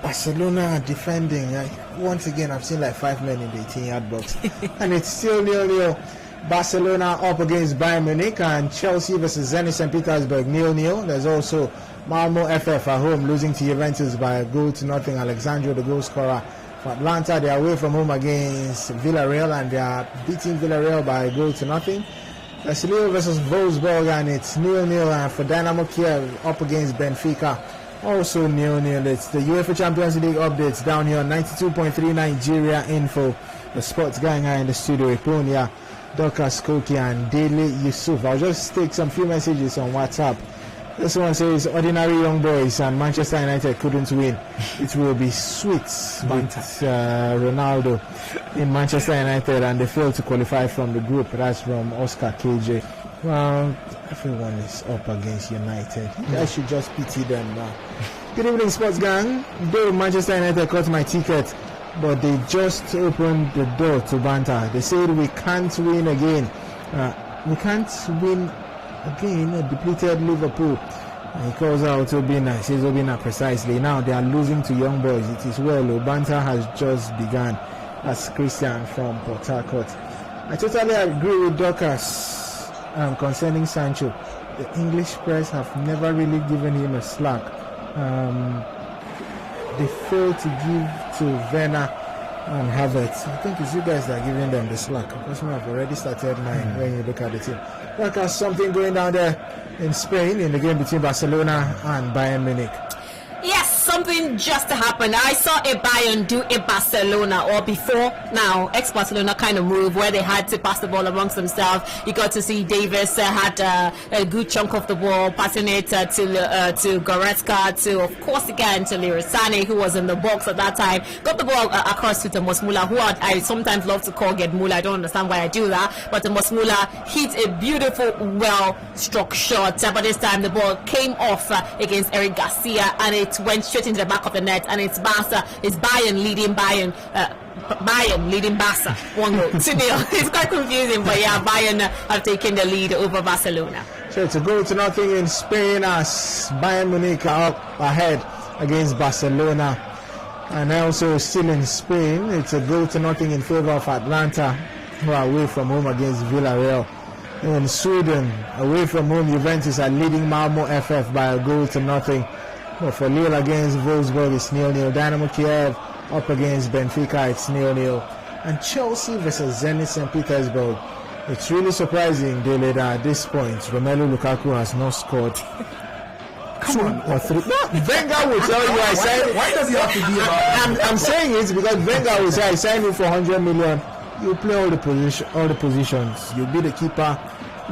[SPEAKER 1] Barcelona are defending. Once again, I've seen like 5 men in the 18-yard box. And it's still 0-0. Barcelona up against Bayern Munich, and Chelsea versus Zenit St. Petersburg 0-0. There's also Malmo FF at home losing to Juventus by 1-0. Alexandro, the goal scorer for Atlanta. They are away from home against Villarreal, and they are beating Villarreal by 1-0. Lille versus Wolfsburg, and it's 0-0. And for Dynamo Kiev up against Benfica, also 0-0. It's the UEFA Champions League updates down here on 92.3 Nigeria Info. The sports gang are in the studio. Ekpo, Dorcas, Koki, and Daily Yusuf. I'll just take some few messages on WhatsApp. This one says, ordinary young boys and Manchester United couldn't win. It will be sweet with Ronaldo in Manchester United, and they failed to qualify from the group. That's from Oscar KJ. Well, everyone is up against United. I should just pity them now. Good evening, sports gang. Though Manchester United got my ticket, but they just opened the door to banter. They said we can't win again. We can't win again. A depleted Liverpool. He calls out Obina. He says Obina precisely. Now they are losing to young boys. It is well. Banter has just begun. That's Christian from Port Harcourt. I totally agree with Dorcas concerning Sancho. The English press have never really given him a slack. They failed to give to Werner and Havertz. I think it's you guys that are giving them the slack. Because I've already started mine when you look at the team. Like something going down there in Spain in the game between Barcelona and Bayern Munich.
[SPEAKER 2] Yes, something just happened. I saw a Bayern do a Barcelona, or before now, ex-Barcelona kind of move where they had to pass the ball amongst themselves. You got to see Davis had a good chunk of the ball, passing it to Goretzka, to, of course, again, to Leroy Sané, who was in the box at that time. Got the ball across to Thomas Müller, who I sometimes love to call Gerd Müller. I don't understand why I do that. But Thomas Müller hit a beautiful, well-struck shot. But this time the ball came off against Eric Garcia, and it went straight into the back of the net, and it's Bayern leading Bayern leading Barca 1-0. It's quite confusing, but yeah, Bayern have taken the lead over Barcelona.
[SPEAKER 1] So it's a 1-0 in Spain as Bayern Munich are up ahead against Barcelona. And also still in Spain, it's a 1-0 in favor of Atlanta, who are away from home against Villarreal. In Sweden, away from home, Juventus are leading Malmo FF by 1-0. But for Lille against Wolfsburg, it's 0-0. Dynamo Kiev up against Benfica, it's 0-0. And Chelsea versus Zenit St. Petersburg. It's really surprising, Dele, that at this point, Romelu Lukaku has not scored. Come on, or 3. No, Wenger will tell you I signed.
[SPEAKER 3] Why does he have to be about?
[SPEAKER 1] I'm saying it because Wenger will say I signed you for 100 million. You play all the positions. You'll be the keeper,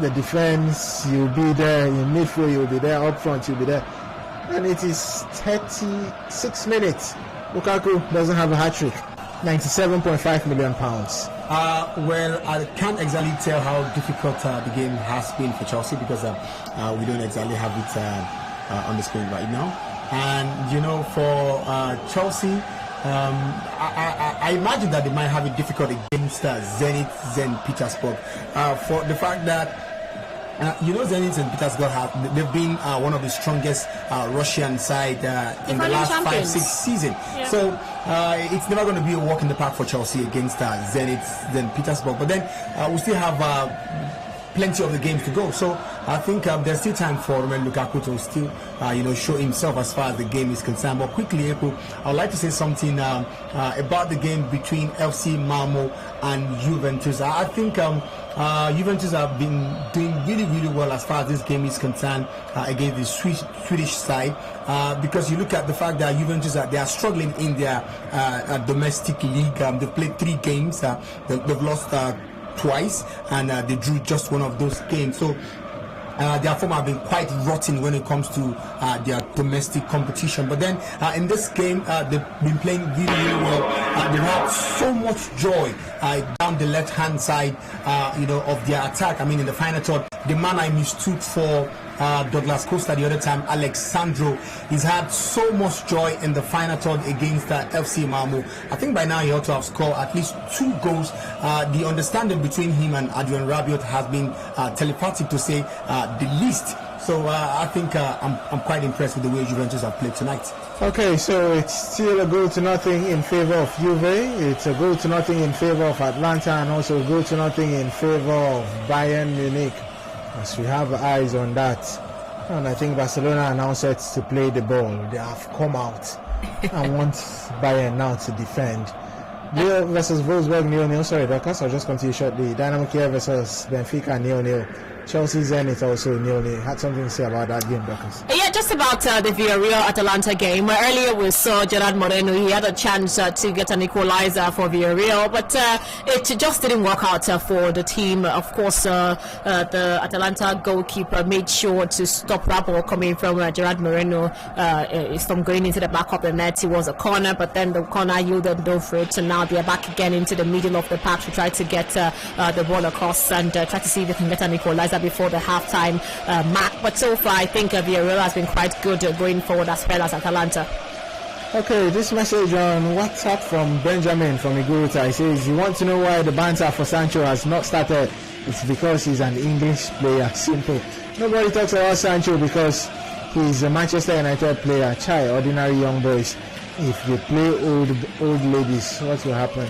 [SPEAKER 1] the defense. You'll be there in midfield. You'll be there up front. You'll be there. And it is 36 minutes. Lukaku doesn't have a hat-trick. £97.5 million.
[SPEAKER 3] Well, I can't exactly tell how difficult the game has been for Chelsea because we don't exactly have it on the screen right now. And, you know, for Chelsea, I imagine that they might have it difficult against Zenit St. Petersburg for the fact that Zenit St. Petersburg they've been one of the strongest Russian side in the last champions. 5-6 seasons. Yeah. So it's never going to be a walk in the park for Chelsea against Zenit St. Petersburg. But then we still have plenty of the games to go. So I think there's still time for Romelu Lukaku to still show himself as far as the game is concerned. But quickly, Ekpo, I would like to say something about the game between FC Malmo and Juventus. I think Juventus have been doing really, really well as far as this game is concerned against the Swedish side because you look at the fact that Juventus they are struggling in their domestic league. They've played 3 games. They've lost twice and they drew just one of those games. So their form have been quite rotten when it comes to their domestic competition. But then in this game, they've been playing really, really well. They had so much joy down the left-hand side, of their attack. I mean, in the final third, the man I mistook for Douglas Costa the other time, Alexandro. He's had so much joy in the final third against FC Malmo. I think by now he ought to have scored at least 2 goals. The understanding between him and Adrian Rabiot has been telepathic, to say the least. So I think I'm quite impressed with the way Juventus have played tonight.
[SPEAKER 1] Okay, so it's still a goal to nothing in favor of Juve. It's a goal to nothing in favor of Atlanta, and also a goal to nothing in favor of Bayern Munich. As we have eyes on that. And I think Barcelona are now set to play the ball. They have come out and want Bayern now to defend. Lille versus Wolfsburg 0-0. Sorry, Dorcas, I'll just continue shortly. Dynamo Kiev versus Benfica 0-0. Chelsea Zenit also 0-0. Had something to say about that game, Dorcas?
[SPEAKER 2] Yeah, just about the Villarreal-Atalanta game. Earlier we saw Gerard Moreno. He had a chance to get an equalizer for Villarreal, but it just didn't work out for the team. Of course, the Atalanta goalkeeper made sure to stop that ball coming from Gerard Moreno from going into the back of the net. It was a corner, but then the corner yielded no fruit, and now they're back again into the middle of the park to try to get the ball across and try to see if they can get an equalizer before the halftime mark. But so far I think Villarreal has been quite good going forward as well as Atalanta.
[SPEAKER 1] Okay, this message on WhatsApp from Benjamin from Iguruta. He says, you want to know why the banter for Sancho has not started? It's because he's an English player. Simple. Nobody talks about Sancho because he's a Manchester United player. Chai, ordinary young boys. If they play old ladies, what will happen?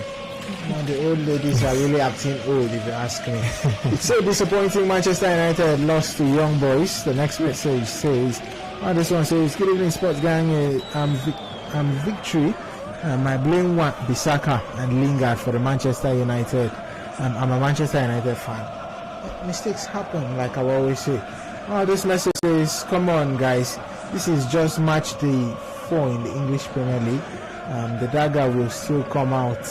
[SPEAKER 1] Well, the old ladies are really acting old, if you ask me. It's so disappointing. Manchester United lost to young boys. The next message says, this one says, good evening, sports gang. I'm victory. My blame one Bissaka and Lingard for the Manchester United. I'm a Manchester United fan. Mistakes happen, like I always say. This message says, come on, guys. This is just match day 4 in the English Premier League. The dagger will still come out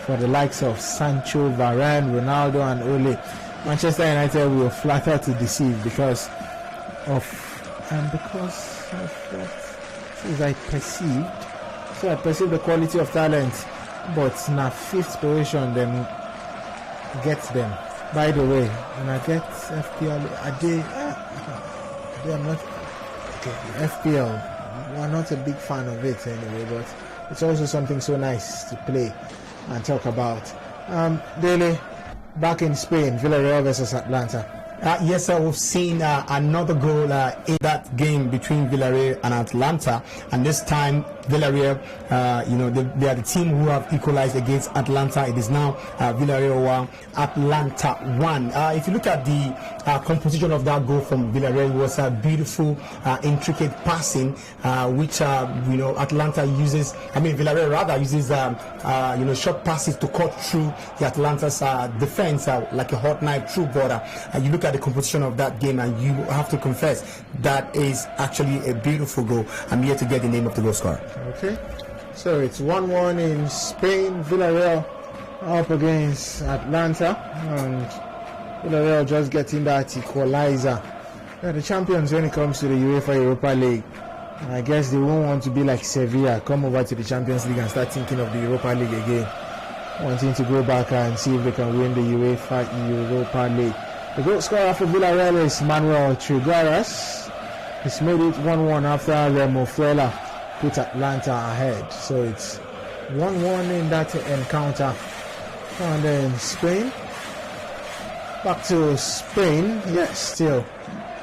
[SPEAKER 1] for the likes of Sancho, Varane, Ronaldo and Ole. Manchester United will flatter to deceive because of what I perceived. So I perceive the quality of talent, but now 5th position them gets them. By the way, when I get FPL, I'm not okay. FPL, we're not a big fan of it anyway, but it's also something so nice to play and talk about. Daily, back in Spain, Villarreal versus Atlanta.
[SPEAKER 3] Yes, sir, we've seen another goal in that game between Villarreal and Atlanta, and this time Villarreal, they are the team who have equalized against Atlanta. It is now Villarreal 1, Atlanta 1. If you look at the composition of that goal from Villarreal, it was a beautiful, intricate passing, which Atlanta uses. Villarreal rather uses short passes to cut through the Atlanta's defense like a hot knife through border. You look at the composition of that game, and you have to confess that is actually a beautiful goal. I'm here to get the name of the goal scorer.
[SPEAKER 1] Okay, so it's 1-1 in Spain. Villarreal up against Atlanta, and Villarreal just getting that equalizer. They're the champions when it comes to the UEFA Europa League. I guess they won't want to be like Sevilla, come over to the Champions League and start thinking of the Europa League again, wanting to go back and see if they can win the UEFA Europa League. The goal scorer for Villarreal is Manuel Trigueros. He's made it 1-1 after Remo Frela put Atlanta ahead. So it's 1-1 in that encounter. And then Spain. Back to Spain. Yes, still.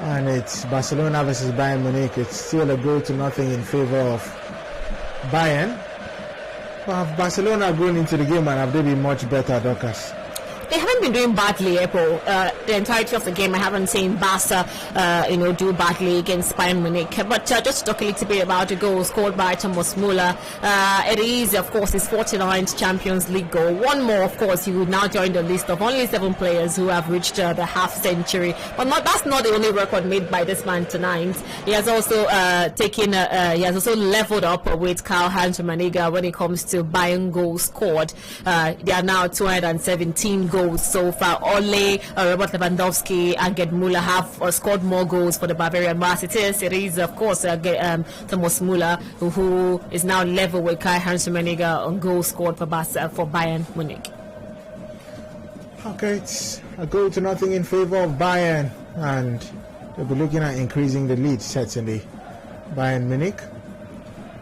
[SPEAKER 1] And it's Barcelona versus Bayern Munich. It's still a goal to nothing in favor of Bayern. But have Barcelona grown into the game, and have they been much better, Dorcas?
[SPEAKER 2] They haven't been doing badly, Ekpo. The entirety of the game, I haven't seen Barca, do badly against Bayern Munich. But just to talk a little bit about the goal scored by Thomas Müller. It is, of course, his 49th Champions League goal. One more, of course, he would now join the list of only 7 players who have reached the half century. But that's not the only record made by this man tonight. He has also leveled up with Karl-Heinz Rummenigge when it comes to Bayern goals scored. They are now 217 goals so far. Ole, Robert Lewandowski and Gerd Müller have scored more goals for the Bavarian Mars. It is of course Thomas Müller who is now level with Karl-Heinz Rummenigge on goals scored for Bayern Munich.
[SPEAKER 1] Okay, it's a goal to nothing in favor of Bayern, and they'll be looking at increasing the lead, certainly. Bayern Munich,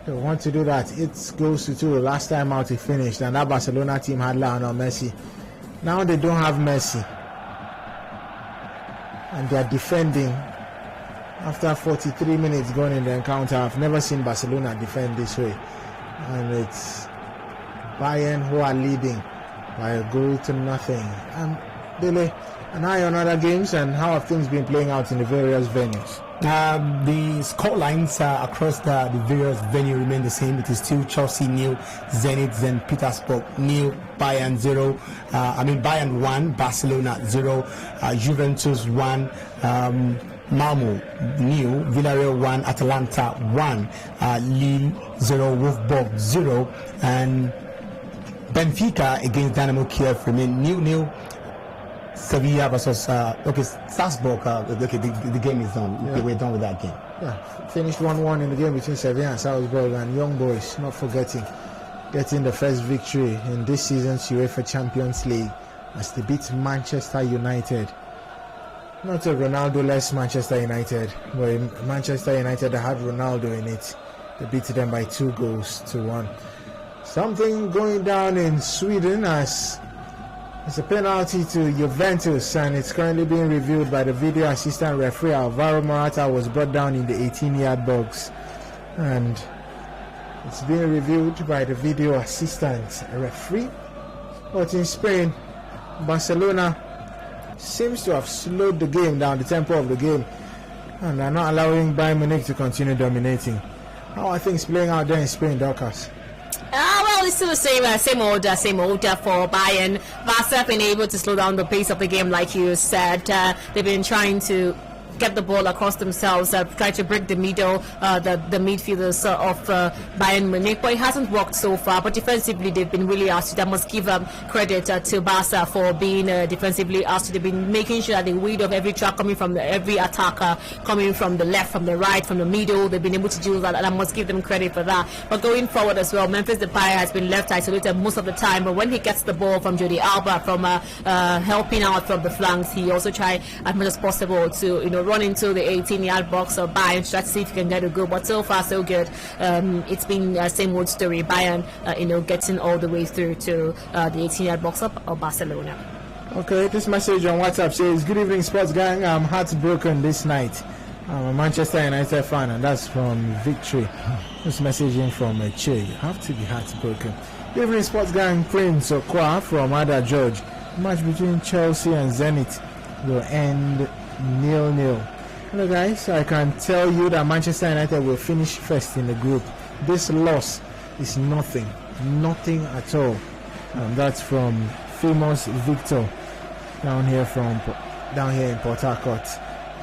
[SPEAKER 1] they want to do that. It goes to 2. Last time out, it finished, and that Barcelona team had Lionel Messi. Now they don't have Messi, and they are defending after 43 minutes gone in the encounter. I've never seen Barcelona defend this way, and it's Bayern who are leading by a goal to nothing. And Billy, an eye on other games, and how have things been playing out in the various venues?
[SPEAKER 3] The score lines across the various venues remain the same. It is still Chelsea 0, Zenit St. Petersburg 0, Bayern 0. Bayern 1, Barcelona 0, Juventus 1, Malmo 0, Villarreal 1, Atalanta 1, Lille 0, Wolfsburg 0, and Benfica against Dynamo Kiev remain 0-0. Sevilla versus Salzburg. The game is done. Yeah. We're done with that game.
[SPEAKER 1] Yeah, finished 1-1 in the game between Sevilla and Salzburg, and young boys, not forgetting, getting the first victory in this season's UEFA Champions League as they beat Manchester United. Not a Ronaldo-less Manchester United, but Manchester United that had Ronaldo in it. They beat them by 2-1. Something going down in Sweden as it's a penalty to Juventus, and it's currently being reviewed by the video assistant referee. Alvaro Morata was brought down in the 18-yard box, and it's being reviewed by the video assistant referee. But in Spain, Barcelona seems to have slowed the game down, the tempo of the game, and are not allowing Bayern Munich to continue dominating. How are things playing out there in Spain, Dorcas?
[SPEAKER 2] Well, it's still the same order for Bayern. Barca have been able to slow down the pace of the game, like you said. They've been trying to get the ball across themselves, try to break the middle, the midfielders of Bayern Munich, but it hasn't worked so far. But defensively, they've been really asked. I must give credit to Barca for being defensively asked. They've been making sure that they weed off every track coming from every attacker, coming from the left, from the right, from the middle. They've been able to do that, and I must give them credit for that. But going forward as well, Memphis Depay has been left isolated most of the time, but when he gets the ball from Jordi Alba, from helping out from the flanks, he also try as much as possible to run into the 18-yard box of Bayern, try to see if he can get a goal. But so far so good. It's been same old story. Bayern, getting all the way through to the 18-yard box of Barcelona.
[SPEAKER 1] Okay, this message on WhatsApp says, "Good evening, sports gang. I'm heartbroken this night. I'm a Manchester United fan," and that's from Victory. This messaging from Che. You have to be heartbroken. Good evening, sports gang. Prince Okwa from Ada George. The match between Chelsea and Zenit will end 0-0. Hello guys, I can tell you that Manchester United will finish first in the group. This loss is nothing at all. And that's from famous Victor down here in Port Harcourt.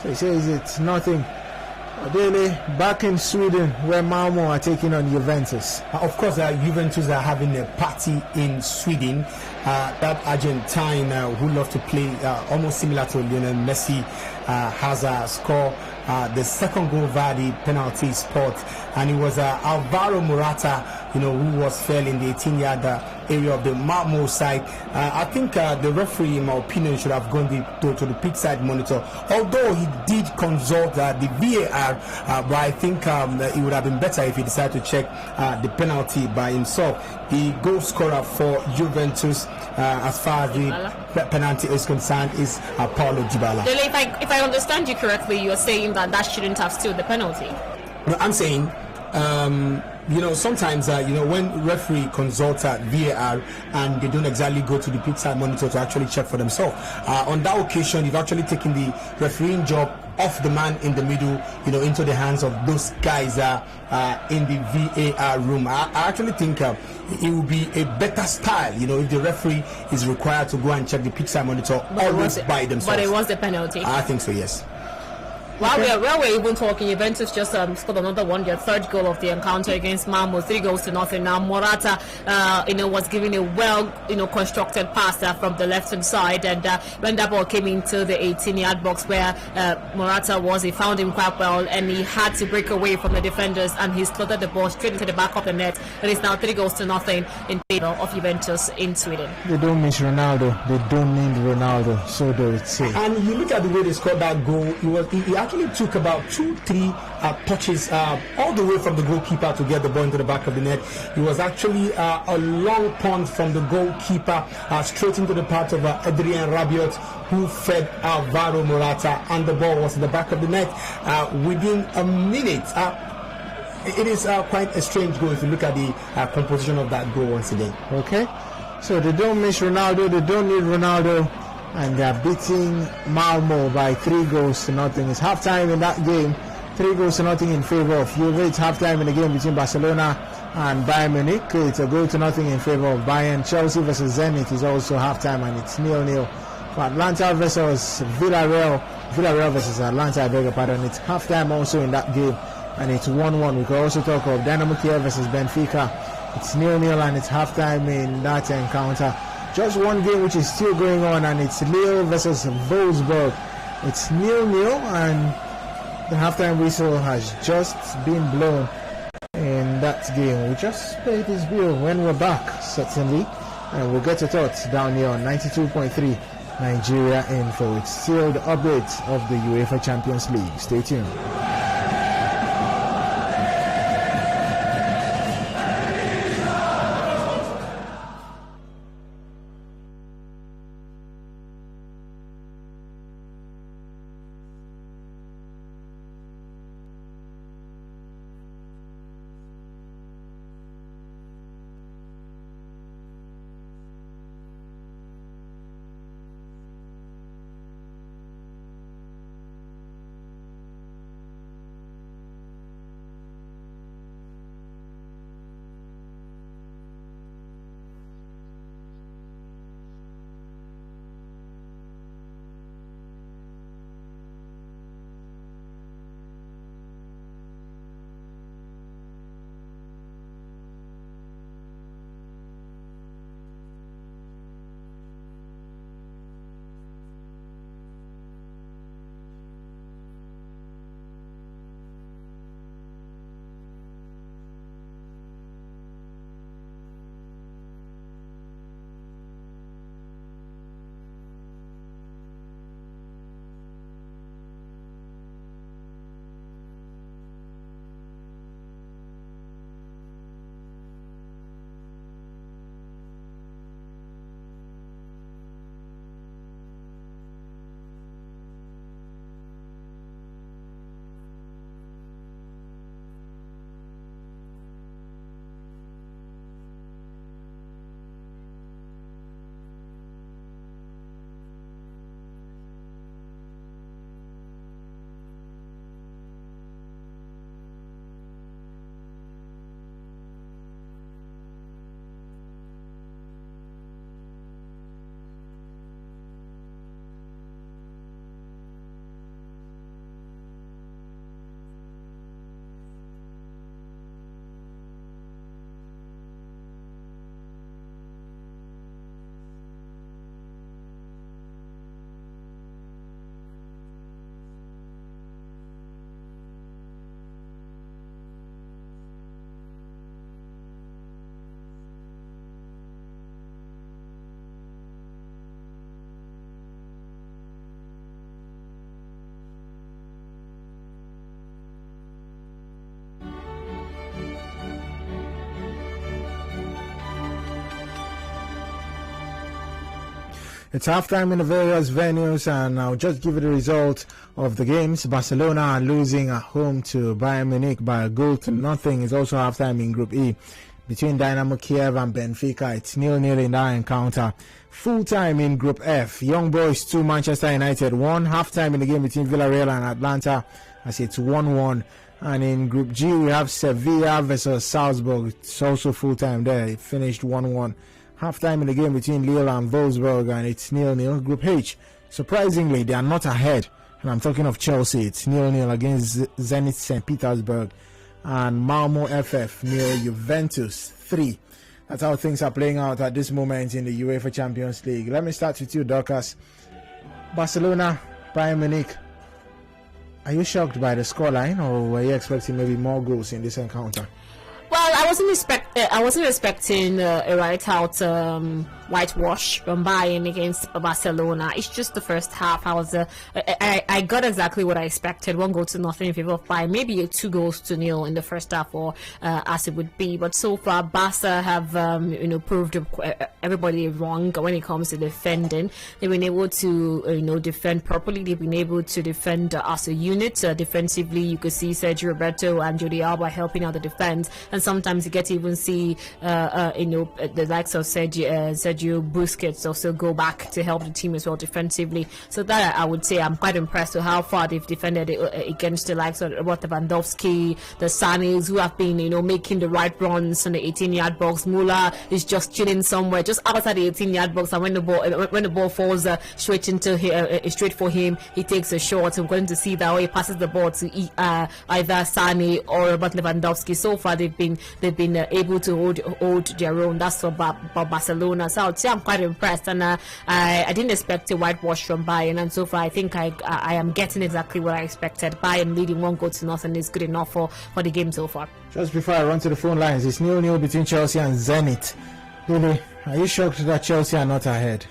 [SPEAKER 1] So he says it's nothing. Daily back in Sweden, where Malmo are taking on Juventus.
[SPEAKER 3] Of course, Juventus are having a party in Sweden. That Argentine who loves to play almost similar to Lionel Messi has scored the second goal via the penalty spot, and it was Alvaro Morata, who was fell in the 18-yard area of the Malmo side. I think the referee, in my opinion, should have gone to the pitch side monitor, although he did consult the VAR, but I think it would have been better if he decided to check the penalty by himself. The goal scorer for Juventus, as far as the penalty is concerned, is Paulo Dybala.
[SPEAKER 2] If I understand you correctly, you're saying that shouldn't have stood the penalty.
[SPEAKER 3] No, I'm saying sometimes when referee consults VAR and they don't exactly go to the pitch side monitor to actually check for themselves, on that occasion you've actually taken the refereing job off the man in the middle, into the hands of those guys in the VAR room. I actually think it will be a better style, if the referee is required to go and check the pitch side monitor always by themselves.
[SPEAKER 2] But it was the penalty.
[SPEAKER 3] I think so, yes.
[SPEAKER 2] While we're even talking, Juventus just scored another one, their third goal of the encounter against Malmo, 3-0. Now Morata, was giving a well, constructed pass from the left-hand side, and when that ball came into the 18-yard box where Morata was, he found him quite well, and he had to break away from the defenders, and he slotted the ball straight into the back of the net. It is now 3-0 in favor of Juventus in Sweden.
[SPEAKER 1] They don't miss Ronaldo. They don't need Ronaldo, so they would say.
[SPEAKER 3] And you look at the way they scored that goal. He actually took about 2-3 touches all the way from the goalkeeper to get the ball into the back of the net. It was actually a long punt from the goalkeeper straight into the path of Adrien Rabiot, who fed Alvaro Morata, and the ball was in the back of the net within a minute. It is quite a strange goal if you look at the composition of that goal once again.
[SPEAKER 1] Okay, so they don't miss Ronaldo, they don't need Ronaldo, and they are beating Malmo by 3-0. It's halftime in that game, 3-0 in favor of Juve. It's halftime in the game between Barcelona and Bayern Munich. It's a 0-0 in favor of Bayern. Chelsea versus Zenit is also halftime, and it's 0-0. For Atlanta versus Villarreal versus Atlanta, I beg your pardon, it's halftime also in that game, and it's 1-1. We could also talk of Dynamo Kiev versus Benfica. It's 0-0, and it's halftime in that encounter. Just one game which is still going on, and it's Lille versus Wolfsburg. It's 0-0, and the halftime whistle has just been blown in that game. We just pay this bill when we're back, certainly, and we'll get your thoughts down here on 92.3 Nigeria Info. It's still the update of the UEFA Champions League. Stay tuned. It's halftime in the various venues, and I'll just give you the result of the games. Barcelona are losing at home to Bayern Munich by a 0-0. It's also halftime in Group E between Dynamo Kiev and Benfica. It's 0-0 in that encounter. Full time in Group F. Young Boys 2, Manchester United 1. Halftime in the game between Villarreal and Atlanta, as it's 1-1. And in Group G, we have Sevilla versus Salzburg. It's also full time there. It finished 1-1. Halftime in the game between Lille and Wolfsburg, and it's 0-0. Group H, surprisingly, they are not ahead. And I'm talking of Chelsea. It's 0-0 against Zenit St. Petersburg. And Malmo FF near Juventus 3. That's how things are playing out at this moment in the UEFA Champions League. Let me start with you, Dorcas. Barcelona, Bayern Munich. Are you shocked by the scoreline, or were you expecting maybe more goals in this encounter?
[SPEAKER 2] Well, I wasn't expecting a right out whitewash from Bayern against Barcelona. It's just the first half. I got exactly what I expected. 1-0 in favor of Bayern. Maybe 2-0 in the first half, or as it would be. But so far, Barca have proved everybody wrong when it comes to defending. They've been able to defend properly. They've been able to defend as a unit. Defensively, you could see Sergio Roberto and Jordi Alba helping out the defense, and sometimes you get to even see the likes of Sergio Busquets also go back to help the team as well defensively. So that I would say I'm quite impressed with how far they've defended against the likes of Robert Lewandowski, the Sanis, who have been making the right runs in the 18-yard box. Muller is just chilling somewhere just outside the 18-yard box, and when the ball falls straight for him, he takes a shot. I'm going to see that way he passes the ball to either Sane or Robert Lewandowski. So far they've been able to hold their own. That's about Barcelona. So I would say I'm quite impressed, and I didn't expect a whitewash from Bayern, and so far I think I am getting exactly what I expected. Bayern leading 1-0 is good enough for the game so far.
[SPEAKER 1] Just before I run to the phone lines, it's 0-0 between Chelsea and Zenit. Lulu, are you shocked that Chelsea are not ahead?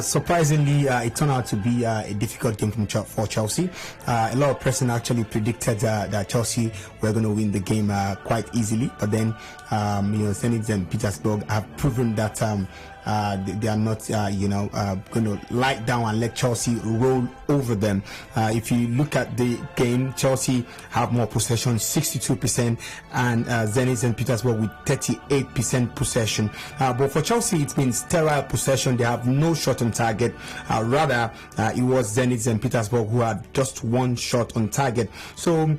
[SPEAKER 3] Surprisingly, it turned out to be a difficult game for Chelsea. A lot of person actually predicted that Chelsea were going to win the game quite easily, but then Zenit and Petersburg have proven that they are not going to lie down and let Chelsea roll over them. If you look at the game, Chelsea have more possession, 62%, and Zenit and Petersburg with 38% possession. But for Chelsea, it's been sterile possession. They have no shot on target. Rather, it was Zenit and Petersburg who had just one shot on target. So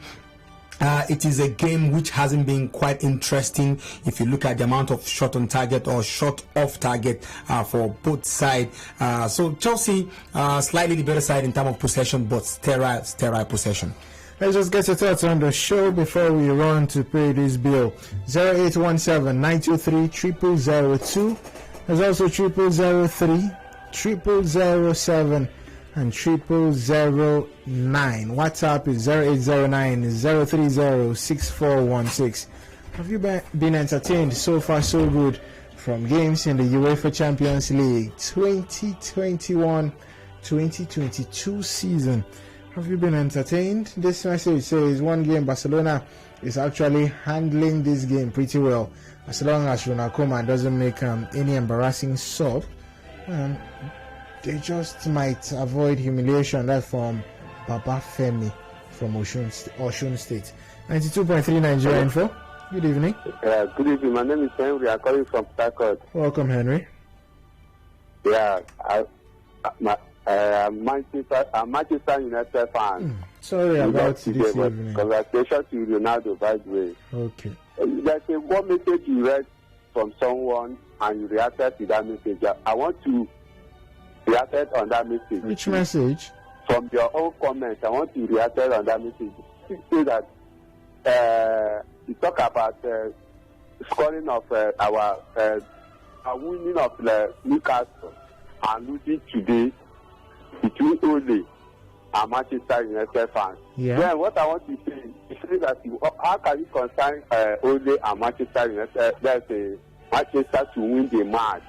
[SPEAKER 3] it is a game which hasn't been quite interesting if you look at the amount of shot on target or shot off target for both sides. So Chelsea, slightly the better side in terms of possession, but sterile possession.
[SPEAKER 1] Let's just get your thoughts on the show before we run to pay this bill. 0817-923-0002. There's also 0003-0007. and 0009. WhatsApp is 0809-030-6416. Have you been entertained so far so good from games in the UEFA Champions League 2021-2022 season? Have you been entertained? This message says one game Barcelona is actually handling this game pretty well, as long as Ronald Koeman doesn't make any embarrassing sub. They just might avoid humiliation. That's from Baba Femi from Oshun State. 92.3 Nigeria Info. Good evening.
[SPEAKER 4] Good evening. My name is Henry. I'm calling from Starkot.
[SPEAKER 1] Welcome, Henry.
[SPEAKER 4] Yeah, I'm Manchester United fan.
[SPEAKER 1] Sorry about this evening.
[SPEAKER 4] Congratulations to Ronaldo, by the way.
[SPEAKER 1] Okay.
[SPEAKER 4] There's one message you read from someone and you reacted to that message. I want to react on that message.
[SPEAKER 1] Which message?
[SPEAKER 4] From your own comment, I want to react on that message. You say that you talk about scoring of our winning of Newcastle and losing today between Ole and Manchester United fans.
[SPEAKER 1] Yeah.
[SPEAKER 4] Then what I want to say is that how can you concern Ole and Manchester United? There's a Manchester to win the match.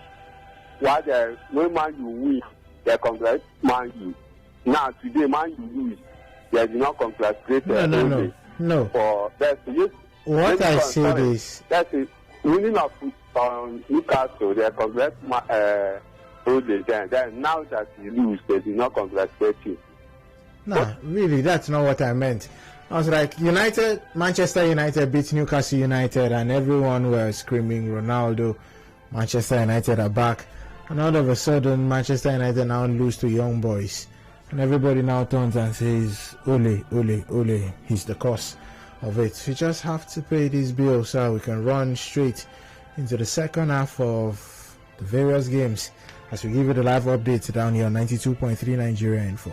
[SPEAKER 4] While when Man U win, they congratulate Man U. Now today Man U lose, they do not congratulate
[SPEAKER 1] No.
[SPEAKER 4] For that's
[SPEAKER 1] what I said is
[SPEAKER 4] that's a winning of Newcastle. They congratulate Ole. Then now that you lose, they do not congratulate you.
[SPEAKER 1] Nah, really, that's not what I meant. I was like, Manchester United beat Newcastle United, and everyone was screaming Ronaldo. Manchester United are back, and all of a sudden Manchester United now lose to Young Boys, and everybody now turns and says Ole, he's the cause of it. We just have to pay this bill so we can run straight into the second half of the various games as we give you the live updates down here on 92.3 Nigeria Info.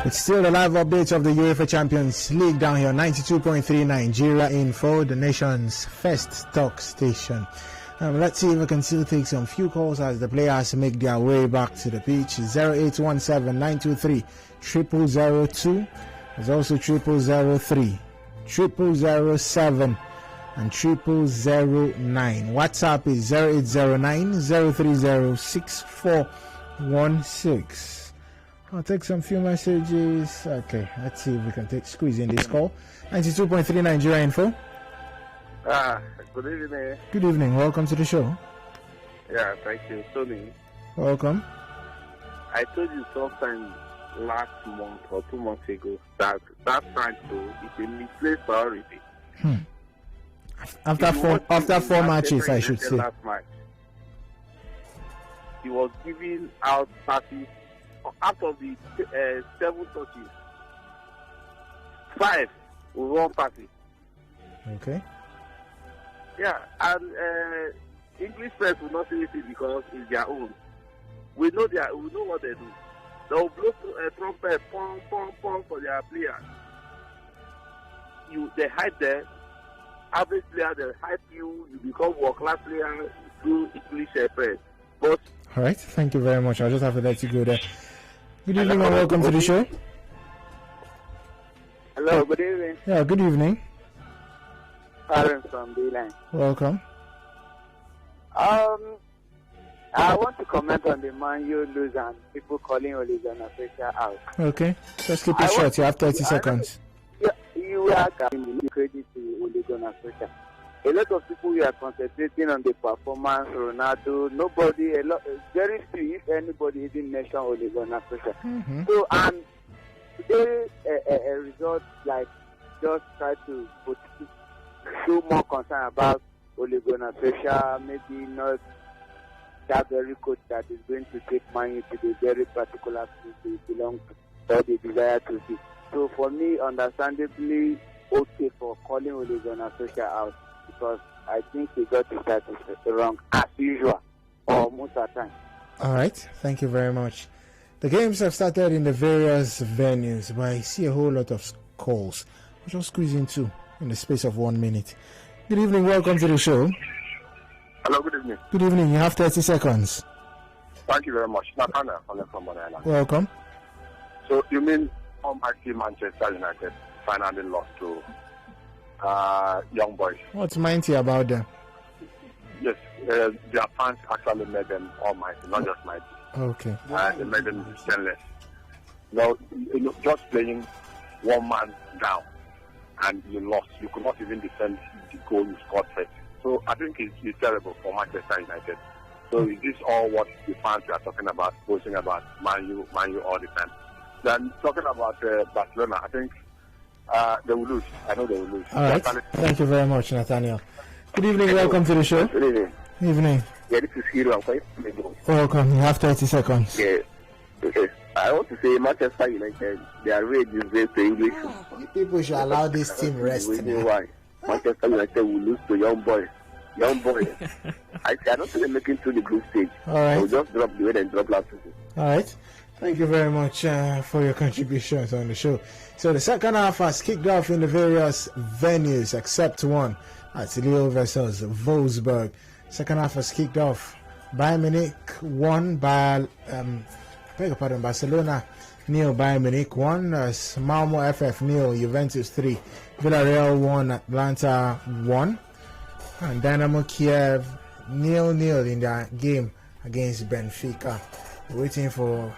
[SPEAKER 1] It's still the live updates of the UEFA Champions League down here, 92.3 Nigeria Info, the nation's first talk station. Let's see if we can still take some few calls as the players make their way back to the pitch. 0817-923-0002. There's also 0003, 0007, and 0009. WhatsApp is 0809-030-6416. I'll take some few messages. Okay, let's see if we can squeeze in this call. 92.3 Nigeria Info.
[SPEAKER 4] Good evening.
[SPEAKER 1] Good evening. Welcome to the show.
[SPEAKER 4] Yeah, thank you, Tony.
[SPEAKER 1] Welcome.
[SPEAKER 4] I told you sometime last month or 2 months ago that Sancho is a misplaced priority.
[SPEAKER 1] After four matches, I should say.
[SPEAKER 4] Last match, he was giving out passes. Out of the 7 touches, 5 were wrong passes.
[SPEAKER 1] Okay.
[SPEAKER 4] Yeah, and English press will not say anything because it's their own. We know what they do. They'll blow a trumpet, pom pom pom for their players. They hide there. Average player, they hype you. You become world-class player through English press. But
[SPEAKER 1] all right, thank you very much. I'll just have to let you go there. Good evening and welcome to the show.
[SPEAKER 5] Hello, good evening.
[SPEAKER 1] Yeah, good evening.
[SPEAKER 5] Aaron from B-Line.
[SPEAKER 1] Welcome.
[SPEAKER 5] I want to comment on the Man U lose and people calling Ole Gunnar Solskjaer out.
[SPEAKER 1] Okay, just keep it short. You have 30 seconds.
[SPEAKER 5] You are giving credit to Ole Gunnar Solskjaer. A lot of people were concentrating on the performance, Ronaldo. Very few, if anybody, even mention Ole Gunnar Solskjaer. So, and today, a result like just try to show more concern about Ole Gunnar Solskjaer, maybe not that very coach that is going to take money to the very particular school they belong to or they desire to be. So, for me, understandably, okay for calling Ole Gunnar Solskjaer out. Because I think they got the status wrong as usual, or most of the time.
[SPEAKER 1] All right, thank you very much. The games have started in the various venues, but I see a whole lot of calls. I'll just squeeze in two in the space of 1 minute. Good evening, welcome to the show.
[SPEAKER 4] hello, good evening.
[SPEAKER 1] Good evening, you have 30 seconds.
[SPEAKER 4] Thank you very much. Nathaniel from Mon Island.
[SPEAKER 1] Welcome.
[SPEAKER 4] So you mean Almighty Manchester United finally lost to young boys?
[SPEAKER 1] What's mighty about them?
[SPEAKER 4] Yes, their fans actually made them almighty, not just mighty.
[SPEAKER 1] Okay.
[SPEAKER 4] They made them stainless. Just playing one man down and you lost. You could not even defend the goal you scored first. So I think it's terrible for Manchester United. So is this all what the fans are talking about, posting about Man U all the time? Then talking about Barcelona, I think they will lose. I know they will lose.
[SPEAKER 1] All right. Thank you very much, Nathaniel. Good evening. Welcome to the show.
[SPEAKER 4] Good evening.
[SPEAKER 1] Evening.
[SPEAKER 4] Yeah, this is Hero. I'm quite
[SPEAKER 1] welcome. You have 30 seconds.
[SPEAKER 4] Yeah. Okay. I want to say Manchester United, their rage is based to English.
[SPEAKER 1] People should allow this team rest.
[SPEAKER 4] Why? Manchester United will lose to young boy. I don't think they're making through the group stage.
[SPEAKER 1] All right.
[SPEAKER 4] They'll just drop the way they dropped last season.
[SPEAKER 1] All right. Thank you very much for your contributions on the show. So the second half has kicked off in the various venues except one. That's Lille versus Wolfsburg. Second half has kicked off. Bayern Munich won by Barcelona nil. Bayern Munich won. Malmo FF nil. Juventus 3. Villarreal 1. Atlanta 1. And Dynamo Kiev 0-0 in their game against Benfica. We're waiting for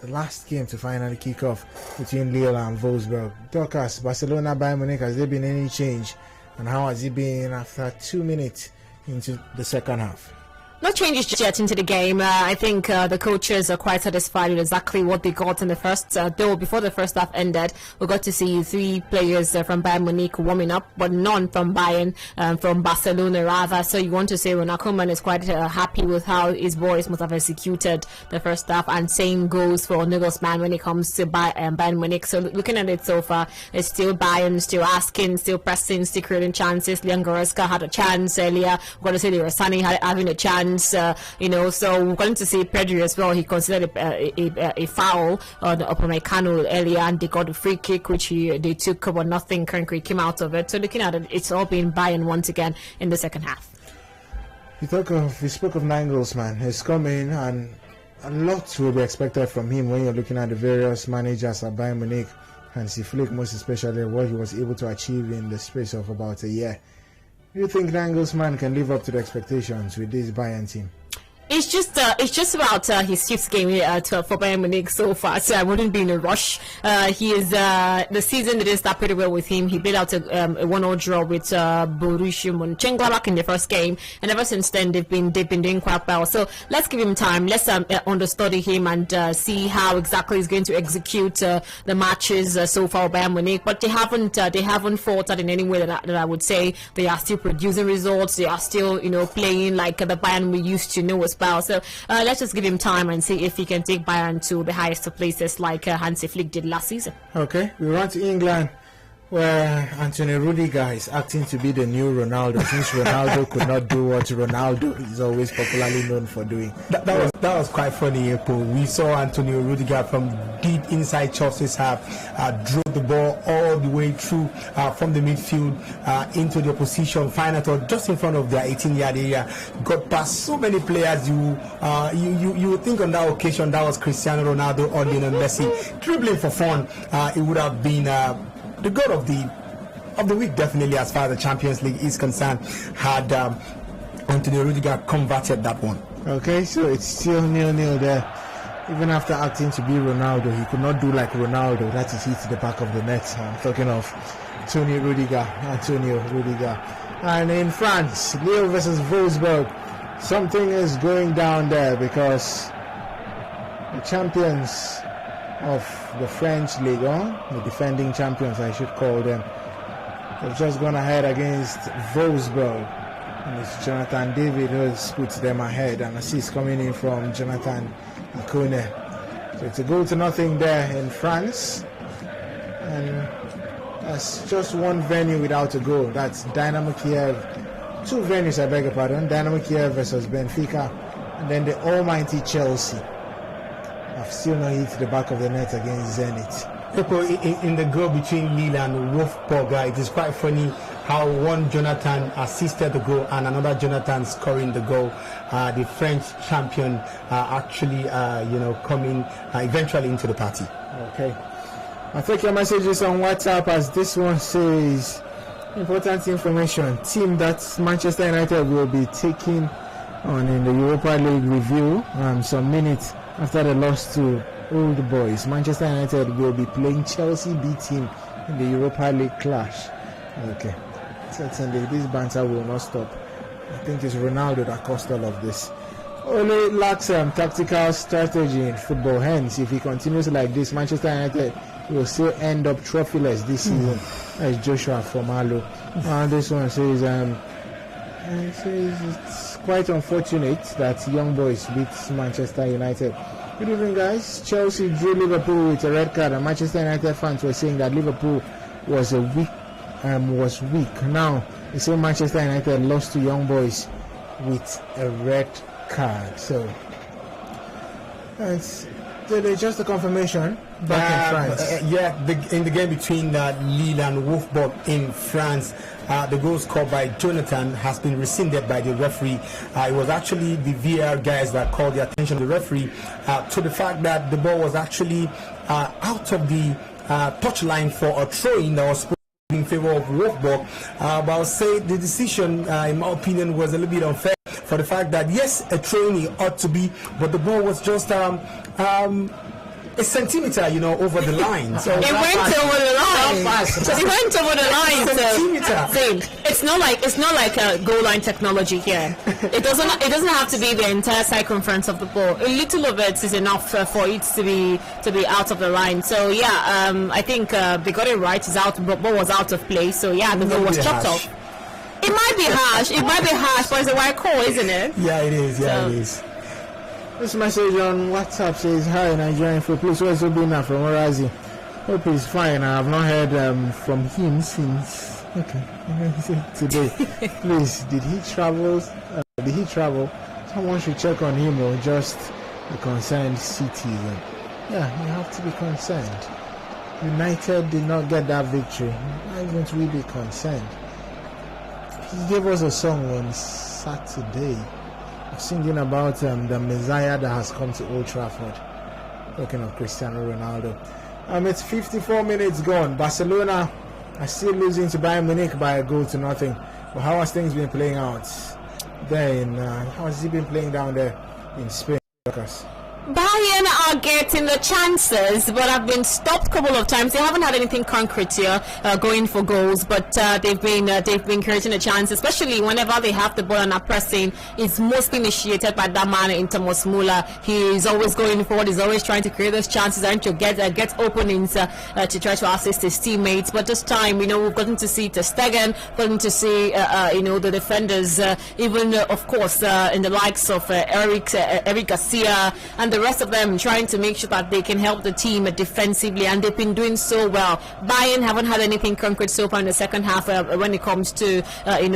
[SPEAKER 1] the last game to finally kick off between Lille and Wolfsburg. Dorcas, Barcelona, Bayern Munich, has there been any change? And how has it been after 2 minutes into the second half?
[SPEAKER 2] No changes yet into the game. I think the coaches are quite satisfied with exactly what they got in the first. Though before the first half ended, we got to see 3 players from Bayern Munich warming up, but none from Bayern, from Barcelona rather. So you want to say Ronald Koeman is quite happy with how his boys must have executed the first half, and same goes for Nagelsmann when it comes to Bayern Munich. So looking at it so far, it's still Bayern, still asking, still pressing, still creating chances. Leon Goretzka had a chance earlier. We've got to say Rosani having a chance. hands, you know. So we're going to see Pedri as well. He considered a foul on Upamecano earlier, and they got a free kick, which they took, but nothing concrete came out of it. So looking at it, it's all been Bayern once again in the second half.
[SPEAKER 1] You spoke of Nagelsmann. He's coming, and a lot will be expected from him when you're looking at the various managers at Bayern Munich. Hansi Flick, most especially what he was able to achieve in the space of about a year. Do you think Nagelsmann can live up to the expectations with this Bayern team?
[SPEAKER 2] It's just about his fifth game for Bayern Munich so far, so I wouldn't be in a rush. He is the season didn't start pretty well with him. He played out a 1-0 draw with Borussia Mönchengladbach in the first game, and ever since then they've been doing quite well. So let's give him time. Let's understudy him and see how exactly he's going to execute the matches so far Bayern Munich. But they haven't faltered in any way that I would say. They are still producing results. They are still playing like the Bayern we used to know as well. So let's just give him time and see if he can take Bayern to the highest of places like Hansi Flick did last season. Okay,
[SPEAKER 1] we run to England, where Antonio Rudiger is acting to be the new Ronaldo, since Ronaldo could not do what Ronaldo is always popularly known for doing.
[SPEAKER 3] That was quite funny, Ekpo. We saw Antonio Rudiger from deep inside Chelsea's half drove the ball all the way through from the midfield into the opposition final third, just in front of their 18-yard area. Got past so many players. You would think on that occasion that was Cristiano Ronaldo or Lionel Messi dribbling for fun. It would have been the goal of the week, definitely, as far as the Champions League is concerned, had Antonio Rudiger converted that one.
[SPEAKER 1] Okay, so it's still 0-0 there. Even after acting to be Ronaldo, he could not do like Ronaldo, that is hit the back of the net. I'm talking of Antonio Rudiger. And in France, Lille versus Wolfsburg, something is going down there, because the champions of the French Ligue 1, the defending champions I should call them, have just gone ahead against Wolfsburg, and it's Jonathan David who has put them ahead, and assist coming in from Jonathan Ikone. So it's a 0-0 there in France, and that's just one venue without a goal. That's Dynamo Kiev. Two venues, I beg your pardon. Dynamo Kiev versus Benfica, and then the almighty Chelsea. I've still not hit the back of the net against Zenit.
[SPEAKER 3] In the goal between Lille and Wolfsburg, it is quite funny how one Jonathan assisted the goal and another Jonathan scoring the goal. The French champion actually, coming eventually into the party.
[SPEAKER 1] Okay. I'll take your messages on WhatsApp, as this one says, important information. Team that Manchester United will be taking on in the Europa League review some minutes after the loss to Old Boys. Manchester United will be playing Chelsea B team in the Europa League clash. Okay, certainly this banter will not stop. I think it's Ronaldo that caused all of this. Ole lacks tactical strategy in football. Hence, if he continues like this, Manchester United will still end up trophyless this season. As Joshua Formalo. This one says, it's quite unfortunate that Young Boys beat Manchester United. Good evening, guys. Chelsea drew Liverpool with a red card, and Manchester United fans were saying that Liverpool was weak. Now they say Manchester United lost to Young Boys with a red card. So that's just a confirmation back in France.
[SPEAKER 3] In the game between Lille and Wolfsburg in France, the goal scored by Jonathan has been rescinded by the referee. It was actually the VAR guys that called the attention of the referee to the fact that the ball was actually out of the touchline for a throw-in that was in favor of Wolfsburg. But I'll say the decision, in my opinion, was a little bit unfair, for the fact that yes, a throw-in ought to be, but the ball was just a centimeter, over the line. So
[SPEAKER 2] it went over the line. It went over the line.
[SPEAKER 3] Centimeter.
[SPEAKER 2] It's not like a goal line technology here. It doesn't have to be the entire circumference of the ball. A little of it is enough for it to be out of the line. So yeah, I think they got it right. It's out. The ball was out of play. So yeah, the ball was chopped off. It might be harsh. But it's a white call, isn't it?
[SPEAKER 3] Yeah, it is. It is.
[SPEAKER 1] This message on WhatsApp says, "Hi, Nigerian food. Please, where's Obina from Orazi? Hope he's fine. I have not heard from him since today. Please, did he travel Someone should check on him or just a concerned citizen. Yeah, you have to be concerned. United did not get that victory. Why won't we be concerned? He gave us a song on Saturday, singing about the Messiah that has come to Old Trafford. Talking of Cristiano Ronaldo. It's 54 minutes gone. Barcelona are still losing to Bayern Munich by 1-0. But how has things been playing out there how has it been playing down there in Spain, Dorcas?
[SPEAKER 2] Bayern are getting the chances, but have been stopped a couple of times. They haven't had anything concrete here going for goals, but they've been creating a chance, especially whenever they have the ball and are pressing. It's mostly initiated by that man in Thomas Muller. He is always going forward. He's always trying to create those chances and to get openings to try to assist his teammates. But this time, we've gotten to see Ter Stegen, gotten to see the defenders, even of course in the likes of Eric Garcia and the rest of them trying to make sure that they can help the team defensively, and they've been doing so well. Bayern haven't had anything concrete so far in the second half when it comes to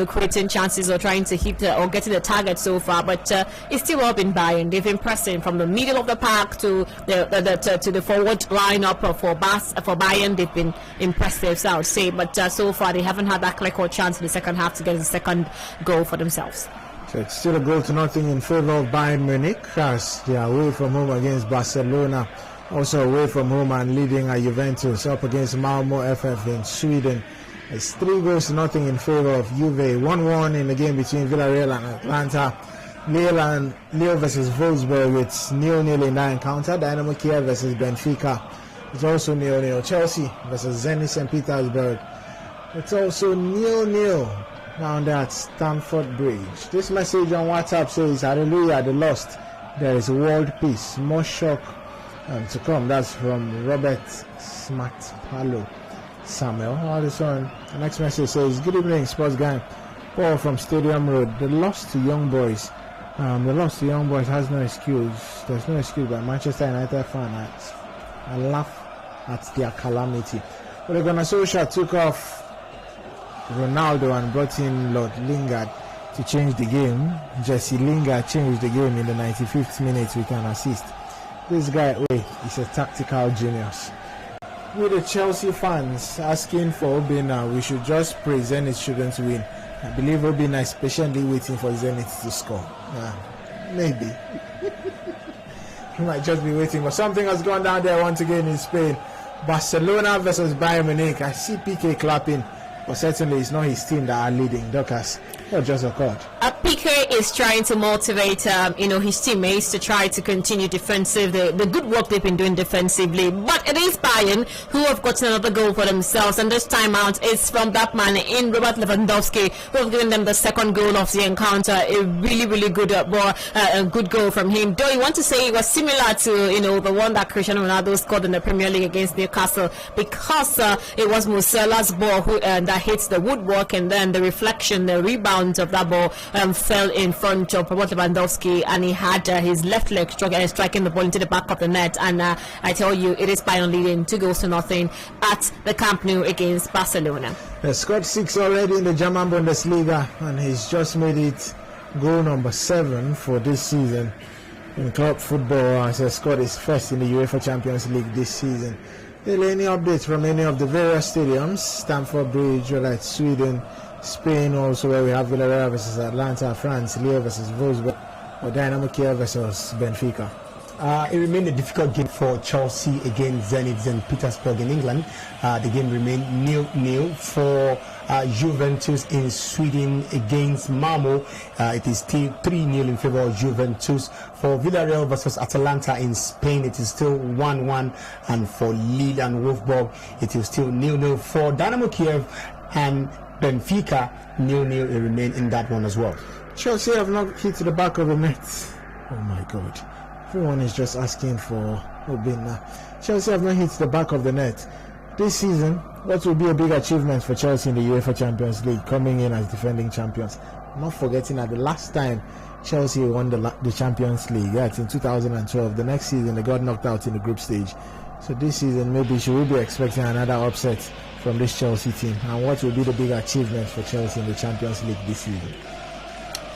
[SPEAKER 2] creating chances or trying to hit or getting the target so far, but it's still all been Bayern. They've been pressing from the middle of the park to the forward lineup for Bayern. They've been impressive, so I would say, but so far they haven't had that clear chance in the second half to get the second goal for themselves.
[SPEAKER 1] So it's still a 1-0 in favor of Bayern Munich as they are away from home against Barcelona, also away from home and leading at Juventus, up against Malmo FF in Sweden. It's 3-0 in favor of Juve. 1-1 in the game between Villarreal and Atlanta. Lille versus Wolfsburg, it's 0-0 in that encounter. Dynamo Kiev versus Benfica, it's also 0-0. Chelsea versus Zenit St. Petersburg, it's also 0-0. Down there at Stamford Bridge. This message on WhatsApp says, "Hallelujah, the lost. There is world peace. More shock to come." That's from Robert Smart Palo Samuel. This one. The next message says, "Good evening, sports gang. Paul from Stadium Road. The loss to Young Boys. The loss to Young Boys has no excuse. There's no excuse by Manchester United fans. I laugh at their calamity." Ole Gunnar Solskjaer took off Ronaldo and brought in Lord Lingard to change the game. Jesse Lingard changed the game in the 95th minute with an assist. This guy is a tactical genius. With the Chelsea fans asking for Obina, we should just pray Zenit shouldn't win. I believe Obina is patiently waiting for Zenit to score. Maybe. He might just be waiting, but something has gone down there once again in Spain. Barcelona versus Bayern Munich. I see PK clapping, but certainly it's not his team that are leading. Dorcas, what just occurred?
[SPEAKER 2] Piqué is trying to motivate his teammates to try to continue defensive, the good work they've been doing defensively. But it is Bayern who have gotten another goal for themselves, and this time out it's from that man in Robert Lewandowski, who have given them the second goal of the encounter. A really, really good good goal from him. Though you want to say it was similar to the one that Cristiano Ronaldo scored in the Premier League against Newcastle, because it was Musela's ball that hits the woodwork, and then the reflection, the rebound of that ball fell in front of Robert Lewandowski, and he had his left leg striking the ball into the back of the net. And I tell you, it is Bayern leading 2-0 at the Camp Nou against Barcelona.
[SPEAKER 1] He scored 6 already in the German Bundesliga, and he's just made it goal number 7 for this season in club football, as he scored his first in the UEFA Champions League this season. Any updates from any of the various stadiums? Stamford Bridge, whether it's Sweden, Spain, also where we have Villarreal versus Atlanta, France, Lille versus Wolfsburg, or Dynamo Kiev versus Benfica.
[SPEAKER 3] It remained a difficult game for Chelsea against Zenit St. Petersburg in England. The game remained 0-0 for Juventus in Sweden against Malmo. It is still 3-0 in favor of Juventus. For Villarreal versus Atalanta in Spain, it is still 1-1. And for Lille and Wolfsburg, it is still 0-0. For Dynamo Kiev and Benfica, 0-0 will remain in that one as well.
[SPEAKER 1] Chelsea have not hit the back of the net. Oh my God. Everyone is just asking for Obina. Chelsea have not hit the back of the net. This season, what will be a big achievement for Chelsea in the UEFA Champions League, coming in as defending champions? Not forgetting that the last time Chelsea won the Champions League, it's in 2012. The next season, they got knocked out in the group stage. So this season, maybe should we be expecting another upset from this Chelsea team? And what will be the big achievement for Chelsea in the Champions League this season?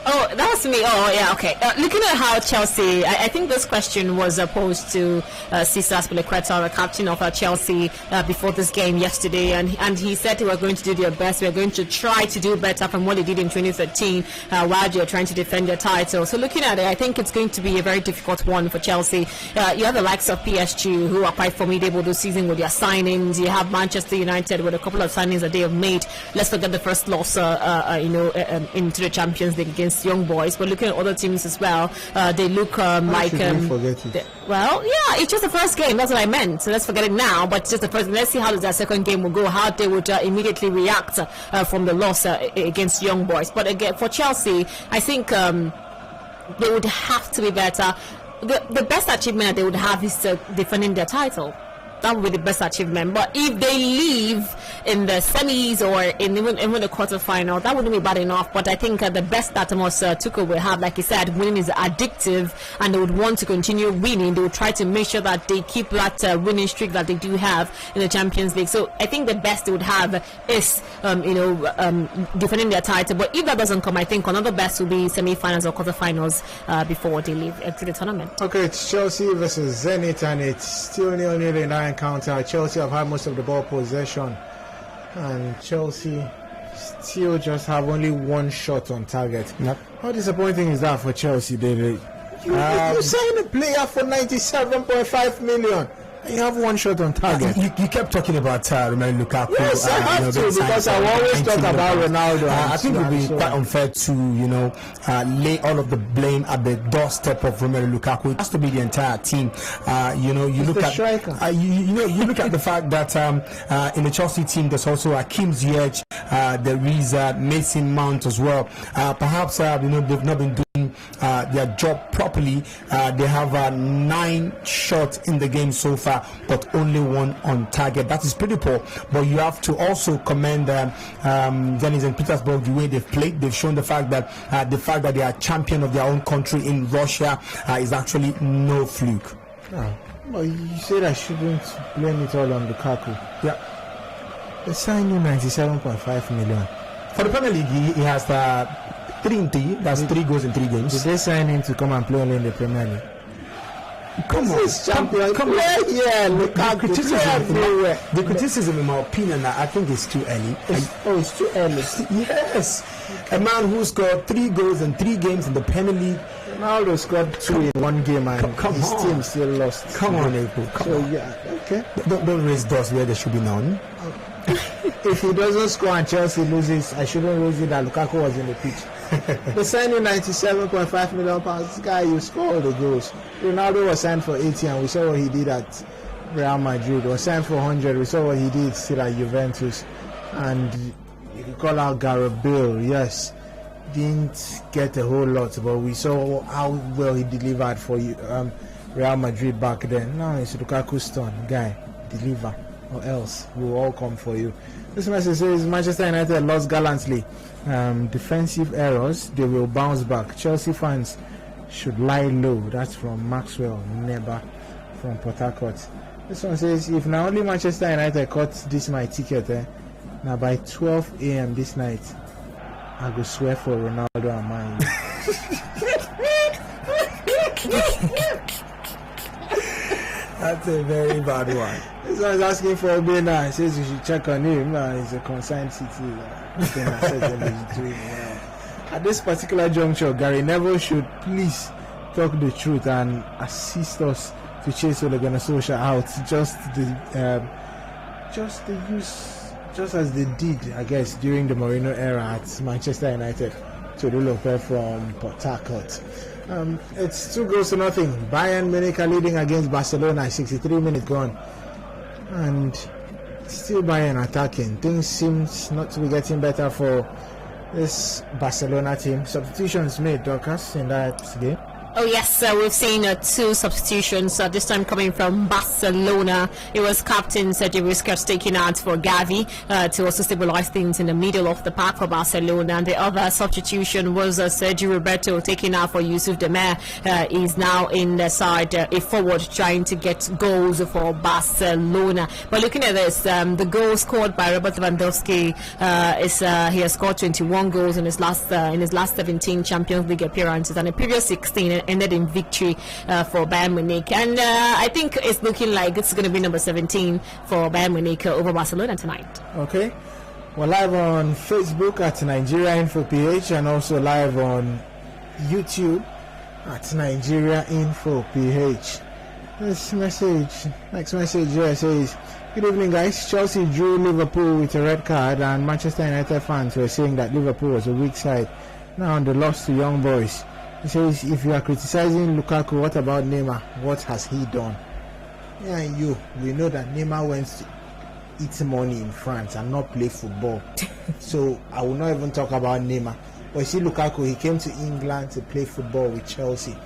[SPEAKER 2] Oh, that ask me, oh yeah, okay. Looking at how Chelsea, I think this question was posed to Cesar Azpilicueta, the captain of Chelsea, before this game yesterday, and he said they were going to do their best. We're going to try to do better from what they did in 2013, while they're trying to defend their title. So looking at it, I think it's going to be a very difficult one for Chelsea. You have the likes of PSG, who are quite formidable this season with their signings. You have Manchester United with a couple of signings that they have made. Let's forget the first loss, into the Champions League against Young Boys. But looking at other teams as well, they look like. Well, yeah, it's just the first game. That's what I meant. So let's forget it now. But just the first. Let's see how their second game will go. How they would immediately react from the loss against Young Boys. But again, for Chelsea, I think they would have to be better. The best achievement that they would have is defending their title. That would be the best achievement. But if they leave in the semis or in even the quarterfinal, that wouldn't be bad enough. But I think the best that Thomas Tuchel will have, like he said, winning is addictive, and they would want to continue winning. They would try to make sure that they keep that winning streak that they do have in the Champions League. So I think the best they would have is, defending their title. But if that doesn't come, I think another best will be semi-finals or quarterfinals before they leave to the tournament.
[SPEAKER 1] Okay, it's Chelsea versus Zenit, and it's still 0-0 in our encounter. Chelsea have had most of the ball possession, and Chelsea still just have only one shot on target.
[SPEAKER 3] Yep.
[SPEAKER 1] How disappointing is that for Chelsea, David? You signed a player for 97.5 million. You have one shot on target.
[SPEAKER 3] You kept talking about Romelu Lukaku.
[SPEAKER 1] Yes, I have to, because I always talk about Ronaldo.
[SPEAKER 3] I think it would be quite unfair to lay all of the blame at the doorstep of Romelu Lukaku. It has to be the entire team. You look at you look at the fact that in the Chelsea team there's also Hakim Ziyech, there is Mason Mount as well. Perhaps they've not been doing their job properly. They have 9 shots in the game so far, but only one on target. That is pretty poor. But you have to also commend Zenit St. Petersburg, the way they've played. They've shown the fact that they are champion of their own country in Russia is actually no fluke.
[SPEAKER 1] Well, you said I shouldn't blame it all on Lukaku.
[SPEAKER 3] Yeah.
[SPEAKER 1] They signed him 97.5 million.
[SPEAKER 3] For the Premier League, he has 3 in 3. That's 3 goals in 3 games.
[SPEAKER 1] Did they sign him to come and play only in the Premier League?
[SPEAKER 3] Come on,
[SPEAKER 1] champion. Come on. Yeah,
[SPEAKER 3] The criticism, in my opinion, I think it's too early.
[SPEAKER 1] It's too early.
[SPEAKER 3] Yes. A man who scored 3 goals in 3 games in the Premier League.
[SPEAKER 1] Ronaldo scored 2 in 1 game, and his team still lost.
[SPEAKER 3] Come on, Ekpo.
[SPEAKER 1] Yeah, okay.
[SPEAKER 3] Don't raise doors where there should be none.
[SPEAKER 1] If he doesn't score and Chelsea loses, I shouldn't raise it that Lukaku was in the pitch. They signed him £97.5 million. This guy, you score all the goals. Ronaldo was signed for 80, and we saw what he did at Real Madrid. Was signed for 100. We saw what he did still at Juventus. And you can call out Gareth Bale. Yes, didn't get a whole lot, but we saw how well he delivered for Real Madrid back then. Now it's Lukaku's turn. Guy, deliver, or else we'll all come for you. This message says Manchester United lost gallantly. Defensive errors, they will bounce back. Chelsea fans should lie low. That's from Maxwell Neba from Port Harcourt. This one says, if now only Manchester United cut this my ticket, now by 12 a.m. this night, I go swear for Ronaldo and mine.
[SPEAKER 3] That's a very bad one.
[SPEAKER 1] This one is asking for a bit now. He says you should check on him. He's a concerned city. At this particular juncture, Gary Neville should please talk the truth and assist us to chase Ole Gunnar Solskjaer out. Just as they did, I guess, during the Mourinho era at Manchester United. To the Lope from Port Harcourt. It's 2-0. Bayern Munich are leading against Barcelona. 63 minutes gone, and still Bayern attacking. Things seem not to be getting better for this Barcelona team. Substitutions made, Dorcas, in that game.
[SPEAKER 2] Oh yes, we've seen 2 substitutions, this time coming from Barcelona. It was captain Sergio Busquets taking out for Gavi to also stabilize things in the middle of the park for Barcelona. And the other substitution was Sergio Roberto taking out for Yusuf Demir. Is now in the side, a forward trying to get goals for Barcelona. But looking at this, the goal scored by Robert Lewandowski he has scored 21 goals in his last 17 Champions League appearances, and the previous 16 ended in victory for Bayern Munich. And I think it's looking like it's going to be number 17 for Bayern Munich over Barcelona tonight.
[SPEAKER 1] Okay, we're live on Facebook at Nigeria Info PH, and also live on YouTube at Nigeria Info PH. Next message here says, good evening guys, Chelsea drew Liverpool with a red card, and Manchester United fans were saying that Liverpool was a weak side. Now they lost to Young Boys. He says, if you are criticizing Lukaku, what about Neymar? What has he done? Yeah, we know that Neymar went to eat money in France and not play football. So I will not even talk about Neymar. But you see Lukaku, he came to England to play football with Chelsea.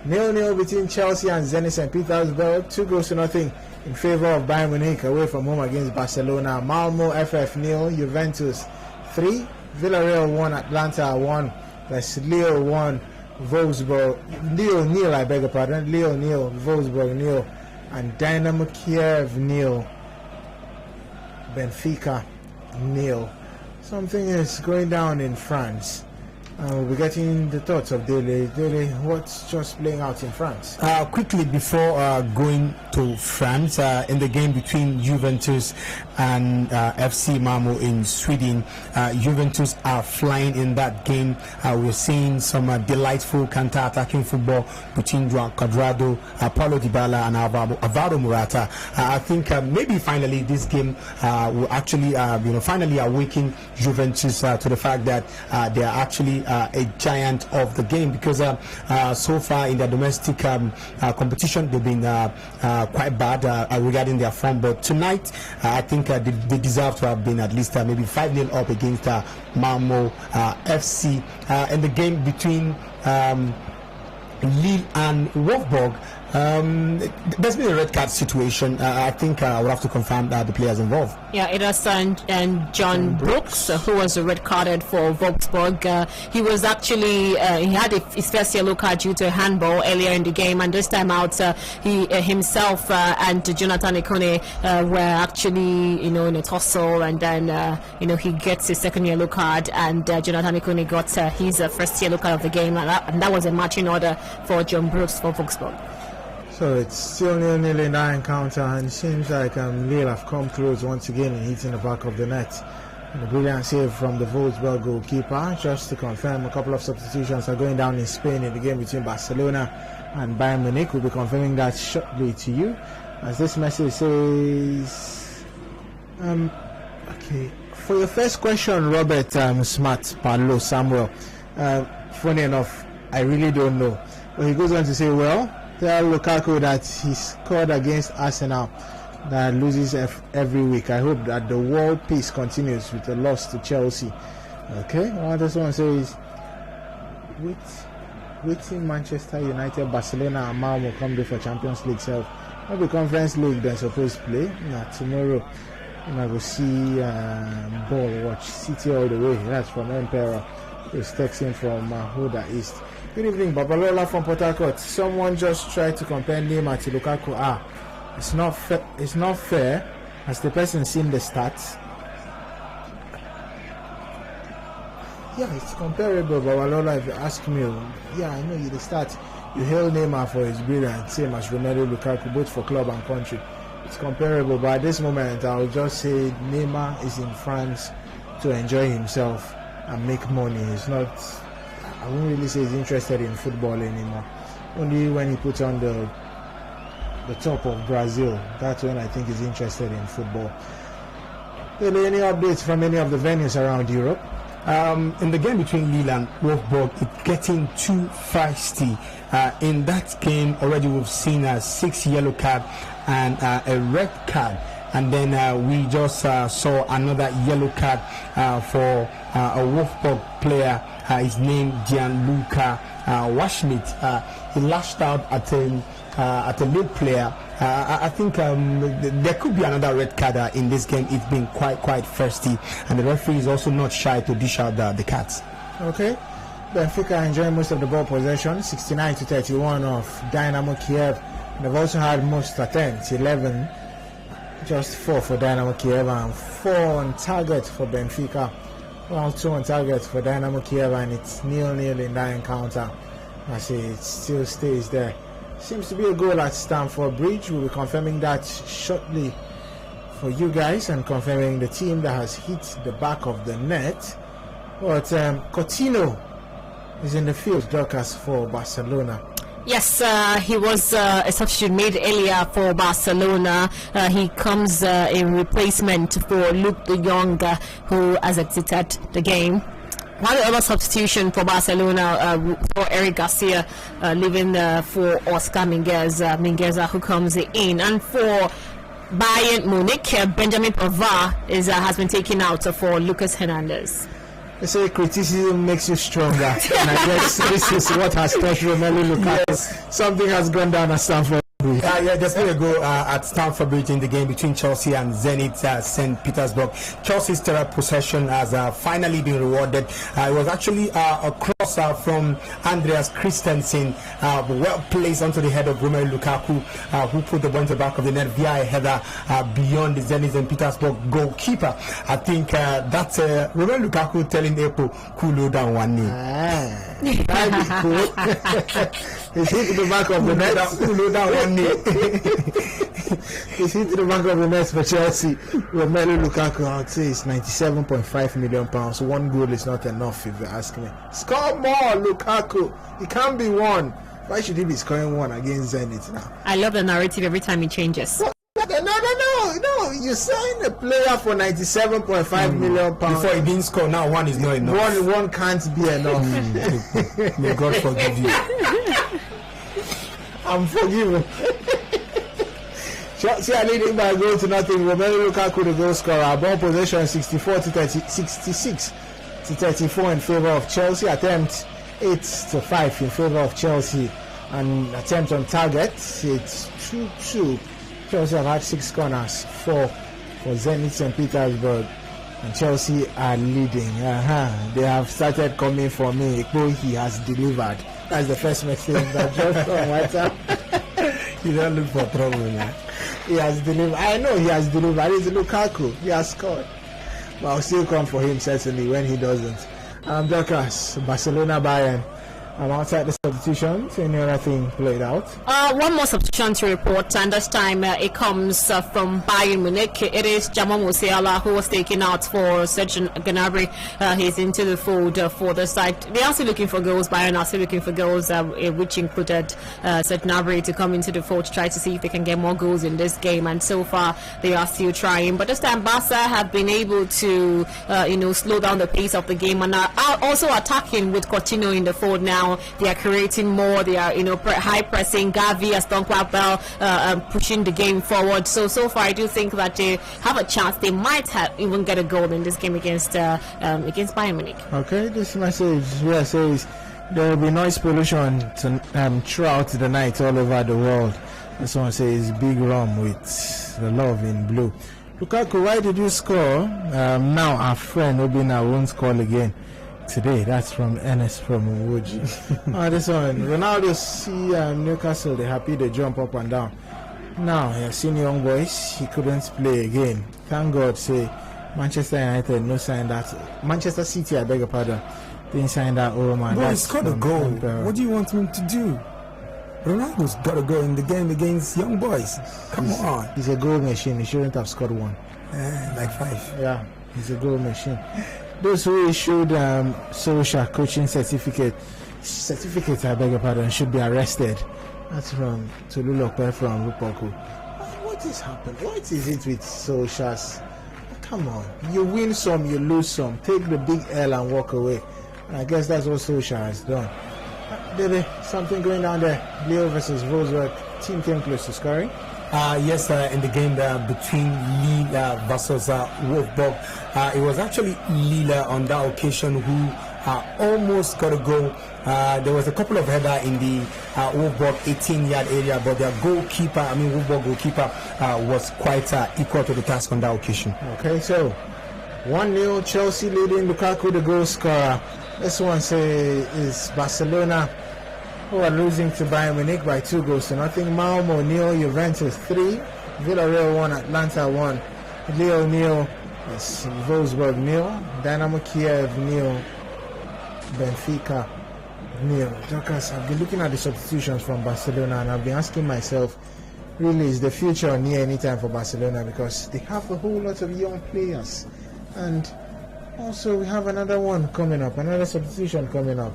[SPEAKER 1] 0-0 between Chelsea and Zenit St. Petersburg, 2-0 in favor of Bayern Munich away from home against Barcelona. Malmo FF 0, Juventus 3, Villarreal 1, Atlanta 1, Lille 1, Wolfsburg, Lille 0, I beg your pardon, Lille 0, Wolfsburg 0, and Dynamo Kiev 0, Benfica 0. Something is going down in France. We'll be getting the thoughts of Dele. Dele, what's just playing out in France?
[SPEAKER 3] Quickly before going to France, in the game between Juventus and FC Malmo in Sweden, Juventus are flying in that game. We're seeing some delightful counter-attacking football between Joao Cuadrado, Paulo Dybala, and Alvaro Morata. I think maybe finally this game will actually, finally awaken Juventus to the fact that they are actually a giant of the game, because so far in their domestic competition they've been quite bad regarding their form, but tonight I think they deserve to have been at least maybe 5-0 up against Malmo FC. In the game between Lille and Wolfsburg, there's been a red card situation. I think I will have to confirm the players involved.
[SPEAKER 2] Yeah, it was and John Brooks, who was red carded for Wolfsburg. He was actually he had his first yellow card due to a handball earlier in the game, and this time out he himself and Jonathan Ikone were actually in a tussle, and then he gets his second yellow card, and Jonathan Ikone got his first yellow card of the game, and that was a matching order for John Brooks for Wolfsburg.
[SPEAKER 1] So it's still 0-0 in that encounter, and it seems like Lille have come close once again in hitting the back of the net. And a brilliant save from the Wolfsburg goalkeeper. Just to confirm, a couple of substitutions are going down in Spain in the game between Barcelona and Bayern Munich. We'll be confirming that shortly to you. As this message says, okay, for your first question, Robert Smart Paulo Samuel, funny enough, I really don't know. But he goes on to say, well, tell Lukaku that he scored against Arsenal that loses every week. I hope that the world peace continues with a loss to Chelsea. Okay, what this one says, waiting Manchester United, Barcelona and Malmo come there for Champions League self. Maybe Conference League they're supposed to play. Tomorrow I will see ball watch City all the way. That's from Emperor. He's texting from Huda East. Good evening, Babalola from Port Harcourt. Someone just tried to compare Neymar to Lukaku. It's not fair. Has the person seen the stats? Yeah, it's comparable, Babalola, if you ask me. Yeah, I know you the stats. You hail Neymar for his brilliance, same as Romelu Lukaku, both for club and country. It's comparable, but at this moment, I'll just say Neymar is in France to enjoy himself and make money. He's not, I won't really say he's interested in football anymore. Only when he puts on the top of Brazil, that's when I think he's interested in football. Any updates from any of the venues around Europe?
[SPEAKER 3] In the game between Lille and Wolfsburg, it's getting too feisty. In that game already we've seen a 6 yellow card and a red card and then we just saw another yellow card for a Wolfsburg player. His name Gianluca Waschmidt. He lashed out at a lead player. I think there could be another red card in this game. It's been quite thirsty, and the referee is also not shy to dish out the cards.
[SPEAKER 1] Okay. Benfica enjoying most of the ball possession, 69-31 of Dynamo Kiev. They've also had most attempts, 11, just 4 for Dynamo Kiev and 4 on target for Benfica. Well, 2 on target for Dynamo Kiev, and it's 0-0 in that encounter. I say it still stays there. Seems to be a goal at Stamford Bridge. We'll be confirming that shortly for you guys and confirming the team that has hit the back of the net. But Coutinho is in the field, Dorcas, for Barcelona.
[SPEAKER 2] Yes, he was a substitute made earlier for Barcelona. He comes in replacement for Luke de Jong, who has exited the game. One other substitution for Barcelona for Eric Garcia, leaving for Oscar Mingueza, who comes in. And for Bayern Munich, Benjamin Pavard has been taken out for Lucas Hernandez.
[SPEAKER 1] They say criticism makes you stronger, and I guess this is what has touched Romelu Lukaku. Yes. Something has gone down at Stamford Bridge.
[SPEAKER 3] There's been a goal at Stamford Bridge in the game between Chelsea and Zenit St. Petersburg. Chelsea's third possession has finally been rewarded. It was actually a cross from Andreas Christensen, well placed onto the head of Romelu Lukaku, who put the ball in the back of the net via a header beyond the Zenit St. Petersburg goalkeeper. I think that's Romelu Lukaku telling Ekpo, cool down one knee.
[SPEAKER 1] That'd be cool. He's hit the back of the net.
[SPEAKER 3] Cool down one knee.
[SPEAKER 1] He's hit the back of the net for Chelsea. Romelu Lukaku, I would say, is £97.5 million. One goal is not enough, if you ask me. Score more, Lukaku. It can't be one. Why should he be scoring one against Zenit now?
[SPEAKER 2] I love the narrative every time he changes.
[SPEAKER 1] No. You sign a player for £97.5 million.
[SPEAKER 3] Before he didn't score, now one is not enough.
[SPEAKER 1] One can't be enough.
[SPEAKER 3] May God forgive you.
[SPEAKER 1] I'm forgiven. Chelsea are leading by a goal to nothing. Romelu Lukaku, the goal scorer. Ball possession 66 to 34 in favor of Chelsea. Attempt 8-5 in favor of Chelsea. And attempt on target, it's 2-2. Chelsea have had 6 corners, 4 for Zenit St. Petersburg, and Chelsea are leading. They have started coming for me. Ekpo, he has delivered. That's the first message that just from WhatsApp.
[SPEAKER 3] You don't look for trouble, man.
[SPEAKER 1] He has delivered. I know he has delivered. It's Lukaku. He has scored. But I'll still come for him certainly when he doesn't. Dorcas, Barcelona, Bayern. I'm outside the substitution. Any other thing played out?
[SPEAKER 2] One more substitution to report, and this time it comes from Bayern Munich. It is Jamal Musiala who was taken out for Serge Gnabry. He's into the fold for the side. They are still looking for goals. Bayern are still looking for goals, which included Serge Gnabry to come into the fold to try to see if they can get more goals in this game. And so far, they are still trying. But this time, Barca have been able to, slow down the pace of the game and are also attacking with Coutinho in the fold now. They are creating more. They are, high pressing. Gavi has done quite well, pushing the game forward. So far, I do think that they have a chance. They might even get a goal in this game against Bayern Munich.
[SPEAKER 1] Okay, this message here says there will be noise pollution throughout the night all over the world. This one says Big Rum with the love in blue. Lukaku, why did you score? Now our friend Obina won't score again today. That's from Ernest from Uwoji. This one, Ronaldo see Newcastle, they're happy, they jump up and down. Now he has seen young boys, he couldn't play again. Thank God, say Manchester United no sign that. Manchester City, I beg your pardon, didn't sign that old man.
[SPEAKER 3] Boy, he scored a goal. What do you want him to do? Ronaldo's got to go in the game against young boys. Come on.
[SPEAKER 1] He's a goal machine. He shouldn't have scored one.
[SPEAKER 3] Like 5.
[SPEAKER 1] Yeah, he's a goal machine. Those who issued social coaching certificates, I beg your pardon, should be arrested. That's from Tolulope from Rupoku. What is happening? What is it with socials? Come on. You win some, you lose some. Take the big L and walk away. And I guess that's what social has done. Did something going down there? Leo versus Wolfsburg. Team came close to scoring.
[SPEAKER 3] Yes, in the game between Lille versus Wolfsburg, it was actually Lille on that occasion who almost got a goal. There was a couple of header in the Wolfsburg 18-yard area, but their goalkeeper, Wolfsburg goalkeeper, was quite equal to the task on that occasion.
[SPEAKER 1] Okay, so 1-0 Chelsea leading, Lukaku the goal scorer. This one is Barcelona, who are losing to Bayern Munich by 2-0. Malmo 0, Juventus 3, Villarreal 1, Atlanta 1, Lille 0, Wolfsburg 0, Dynamo Kiev 0, Benfica 0. Dorcas, I've been looking at the substitutions from Barcelona and I've been asking myself, really, is the future near any time for Barcelona? Because they have a whole lot of young players, and also we have another one coming up, another substitution coming up.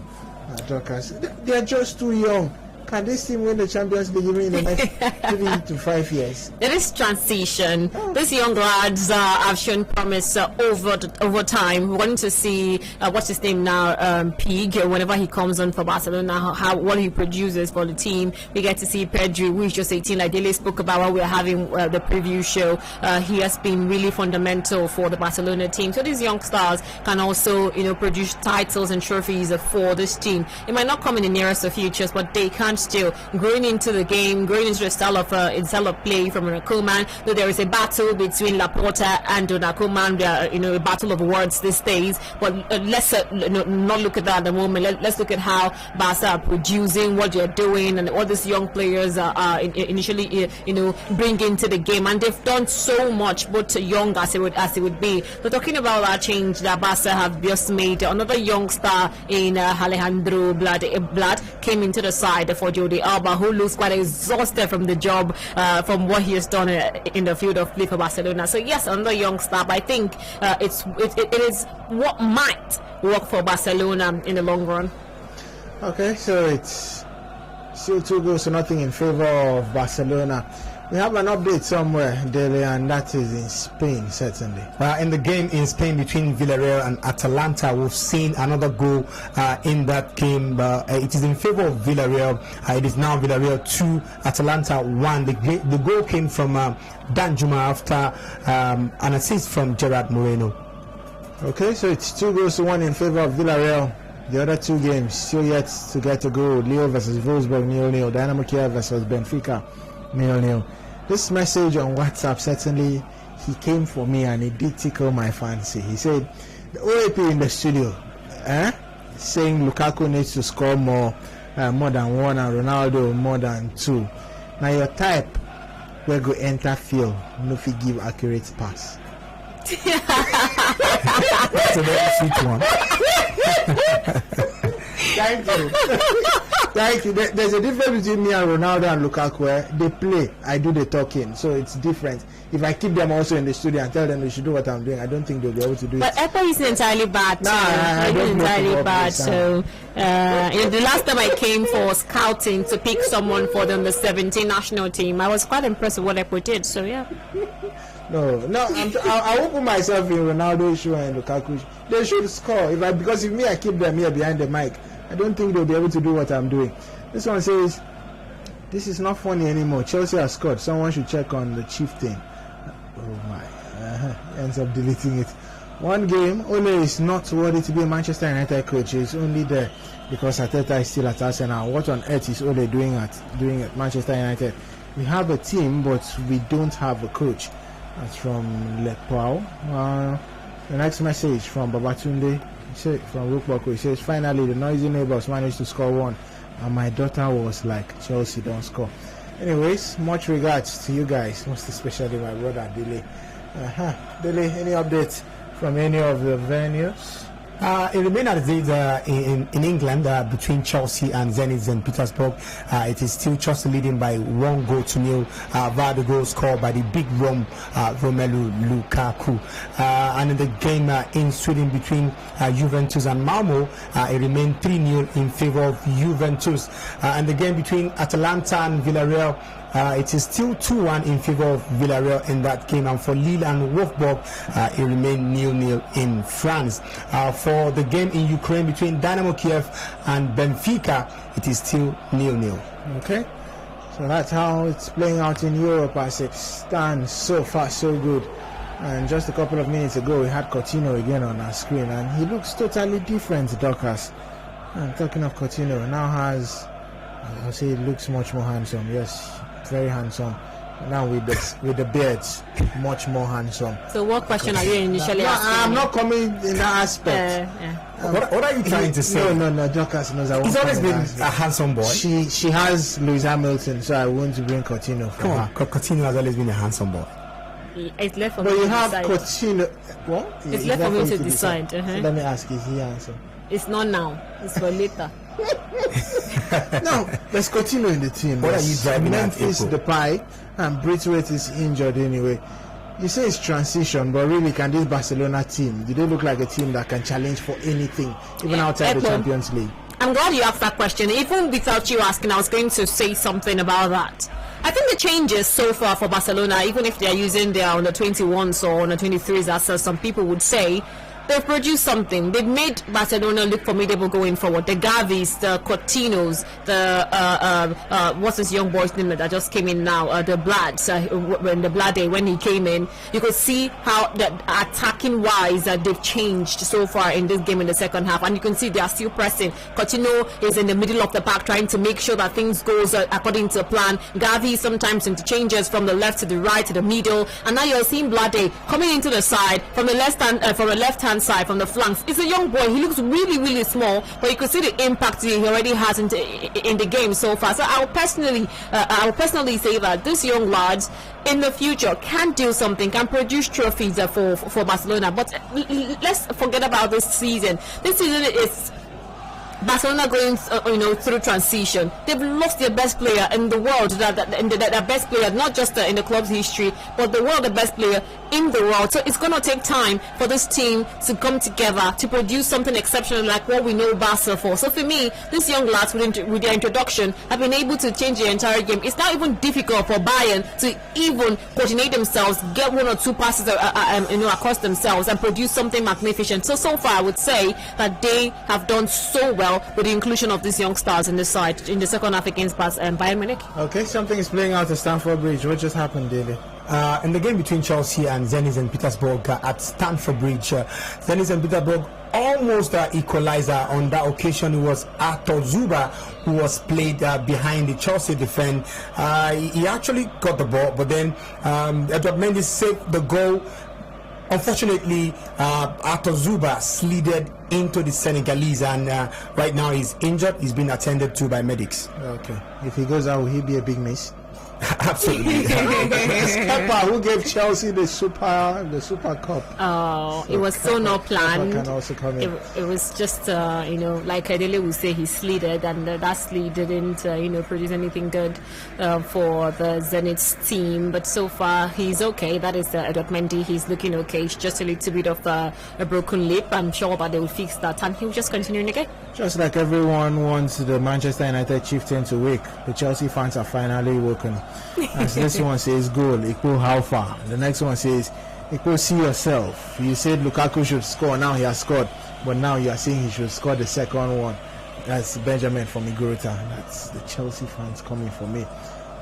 [SPEAKER 1] Dorcas, they are just too young. Can this team win the Champions League in the next 3 to 5 years?
[SPEAKER 2] There is transition. These young lads have shown promise over time. We're going to see what's his name now, Pig, whenever he comes on for Barcelona, what he produces for the team. We get to see Pedri, who is just 18, like Dele spoke about when we were having the preview show. He has been really fundamental for the Barcelona team. So these young stars can also, produce titles and trophies for this team. It might not come in the nearest of futures, but they can still growing into the game, growing into the style of play from Koeman. Though there is a battle between Laporta and Koeman, a battle of words these days. But let's not look at that at the moment. Let's look at how Barca are producing, what they're doing, and what these young players are initially bring into the game. And they've done so much, both young as it would be. So talking about that change that Barca have just made, another young star in Alejandro Blad came into the side for Jordi Alba, who looks quite exhausted from the job, from what he has done in the field of play for Barcelona. So yes, another young star, but I think it is what might work for Barcelona in the long run.
[SPEAKER 1] Okay, so it's still 2-0 in favor of Barcelona. We have an update somewhere, Dele, and that is in Spain, certainly.
[SPEAKER 3] In the game in Spain between Villarreal and Atalanta, we've seen another goal in that game. It is in favor of Villarreal. It is now Villarreal 2, Atalanta 1. The goal came from Dan Juma after an assist from Gerard Moreno.
[SPEAKER 1] Okay, so it's 2-1 in favor of Villarreal. The other two games still yet to get a goal. Lille versus Wolfsburg 0-0. Dynamo Kiev versus Benfica 0-0. This message on WhatsApp, certainly he came for me and it did tickle my fancy. He said, the OAP in the studio, saying Lukaku needs to score more than 1 and Ronaldo more than 2. Now your type will go enter field, no fit give accurate pass.
[SPEAKER 3] That's a very sweet one.
[SPEAKER 1] Thank you. Thank you. There's a difference between me and Ronaldo and Lukaku. They play, I do the talking, so it's different. If I keep them also in the studio and tell them they should do what I'm doing, I don't think they'll be able to do it.
[SPEAKER 2] But Ekpo isn't entirely bad.
[SPEAKER 1] No, I don't
[SPEAKER 2] entirely bad. So the last time I came for scouting to pick someone for the under-17 national team, I was quite impressed with what Ekpo did. So yeah.
[SPEAKER 1] No, I won't put myself in Ronaldo's shoe and Lukaku's. They should score. Because if I keep them here behind the mic, I don't think they'll be able to do what I'm doing. This one says, this is not funny anymore. Chelsea has scored. Someone should check on the chieftain. Oh my. Ends up deleting it. One game, Ole is not worthy to be a Manchester United coach. He's only there because Arteta is still at Arsenal. What on earth is Ole doing at Manchester United? We have a team, but we don't have a coach. That's from Lekpao. The next message from Babatunde, from Rukbako. He says, finally the noisy neighbors managed to score one and my daughter was like, Chelsea don't score. Anyways, much regards to you guys, most especially my brother Dele. Dele, any updates from any of the venues?
[SPEAKER 3] It remains as it is in England between Chelsea and Zenit St. Petersburg. It is still Chelsea leading by 1-0 via the goal scored by the big Romelu Lukaku. And in the game in Sweden between Juventus and Malmo, it remained 3-0 in favor of Juventus. And the game between Atalanta and Villarreal, it is still 2-1 in favor of Villarreal in that game, and for Lille and Wolfsburg, it remained 0-0 in France. For the game in Ukraine between Dynamo Kiev and Benfica, it is still 0-0.
[SPEAKER 1] Okay, So that's how it's playing out in Europe as it stands. So far, so good. And just a couple of minutes ago, we had Coutinho again on our screen, and he looks totally different, Dorcas. And talking of Coutinho, now has, I'll say, he looks much more handsome. Yes, very handsome. Now with the beards, much more handsome.
[SPEAKER 2] So what question are you initially asking?
[SPEAKER 1] I'm not coming in that aspect.
[SPEAKER 3] What are you trying to say?
[SPEAKER 1] No, Dorcas knows.
[SPEAKER 3] He's always been a handsome boy.
[SPEAKER 1] She has Lewis Hamilton, so I want to bring Coutinho for her.
[SPEAKER 3] Coutinho has always been a handsome boy.
[SPEAKER 2] It's left for me
[SPEAKER 1] But
[SPEAKER 2] to
[SPEAKER 1] you have
[SPEAKER 2] decide.
[SPEAKER 1] Coutinho. What?
[SPEAKER 2] It's left for me to decide.
[SPEAKER 1] So let me ask, is he handsome?
[SPEAKER 2] It's not now. It's for later.
[SPEAKER 1] No, there's Coutinho in the team.
[SPEAKER 3] What are you driving at,
[SPEAKER 1] Memphis
[SPEAKER 3] Ekpo?
[SPEAKER 1] Depay and Braithwaite is injured anyway. You say it's transition, but really, can this Barcelona team, do they look like a team that can challenge for anything, even outside the
[SPEAKER 2] Ekpo,
[SPEAKER 1] Champions League?
[SPEAKER 2] I'm glad you asked that question. Even without you asking, I was going to say something about that. I think the changes so far for Barcelona, even if they are using their under 21s or under 23s, as some people would say, they've produced something. They've made Barcelona look formidable going forward. The Gavis, the Coutinhos, the what's this young boy's name that just came in now? The Blads. When the Blade, when he came in, you could see how the attacking wise that they've changed so far in this game in the second half, and you can see they are still pressing. Coutinho is in the middle of the park trying to make sure that things goes according to plan. Gavi sometimes interchanges from the left to the right to the middle, and now you're seeing Blade coming into the side from the left hand side, from the flanks. It's a young boy. He looks really, really small, but you can see the impact he already has in the game so far. So I would personally say that these young lads in the future can do something, can produce trophies for Barcelona. But let's forget about this season. This season is Barcelona going through transition. They've lost their best player in the world, their best player, not just in the club's history, but the world, the best player in the world. So it's going to take time for this team to come together to produce something exceptional like what we know Barca for. So for me, these young lads with their introduction have been able to change the entire game. It's not even difficult for Bayern to even coordinate themselves, get one or two passes across themselves and produce something magnificent. So far I would say that they have done so well with the inclusion of these young stars in the side in the second half against Bayern Munich.
[SPEAKER 1] Okay, something is playing out at Stamford Bridge. What just happened, Daily?
[SPEAKER 3] In the game between Chelsea and Zenit St. Petersburg at Stamford Bridge, Zenit St. Petersburg almost equalizer. On that occasion, it was Arthur Zuba who was played behind the Chelsea defense. He actually got the ball, but then Edward Mendy saved the goal. Unfortunately, Arthur Zuba slid into the Senegalese, and right now he's injured. He's been attended to by medics.
[SPEAKER 1] Okay. If he goes out, will he be a big miss?
[SPEAKER 3] Absolutely.
[SPEAKER 1] Pepper, who gave Chelsea the Super Cup?
[SPEAKER 2] Oh, so it was so not planned.
[SPEAKER 1] Can also come in.
[SPEAKER 2] It was just like Adele would say, he slid, and that slid didn't produce anything good for the Zenit's team. But so far he's okay. That is Edward Mendy. He's looking okay. It's just a little bit of a broken lip. I'm sure that they will fix that, and he'll just continue again.
[SPEAKER 1] Just like everyone wants the Manchester United chieftain to wake, the Chelsea fans are finally woken. As this one says, goal, Ekpo, how far? The next one says, Ekpo, see yourself. You said Lukaku should score, now he has scored, but now you are saying he should score the second one. That's Benjamin from Igorota. That's the Chelsea fans coming for me.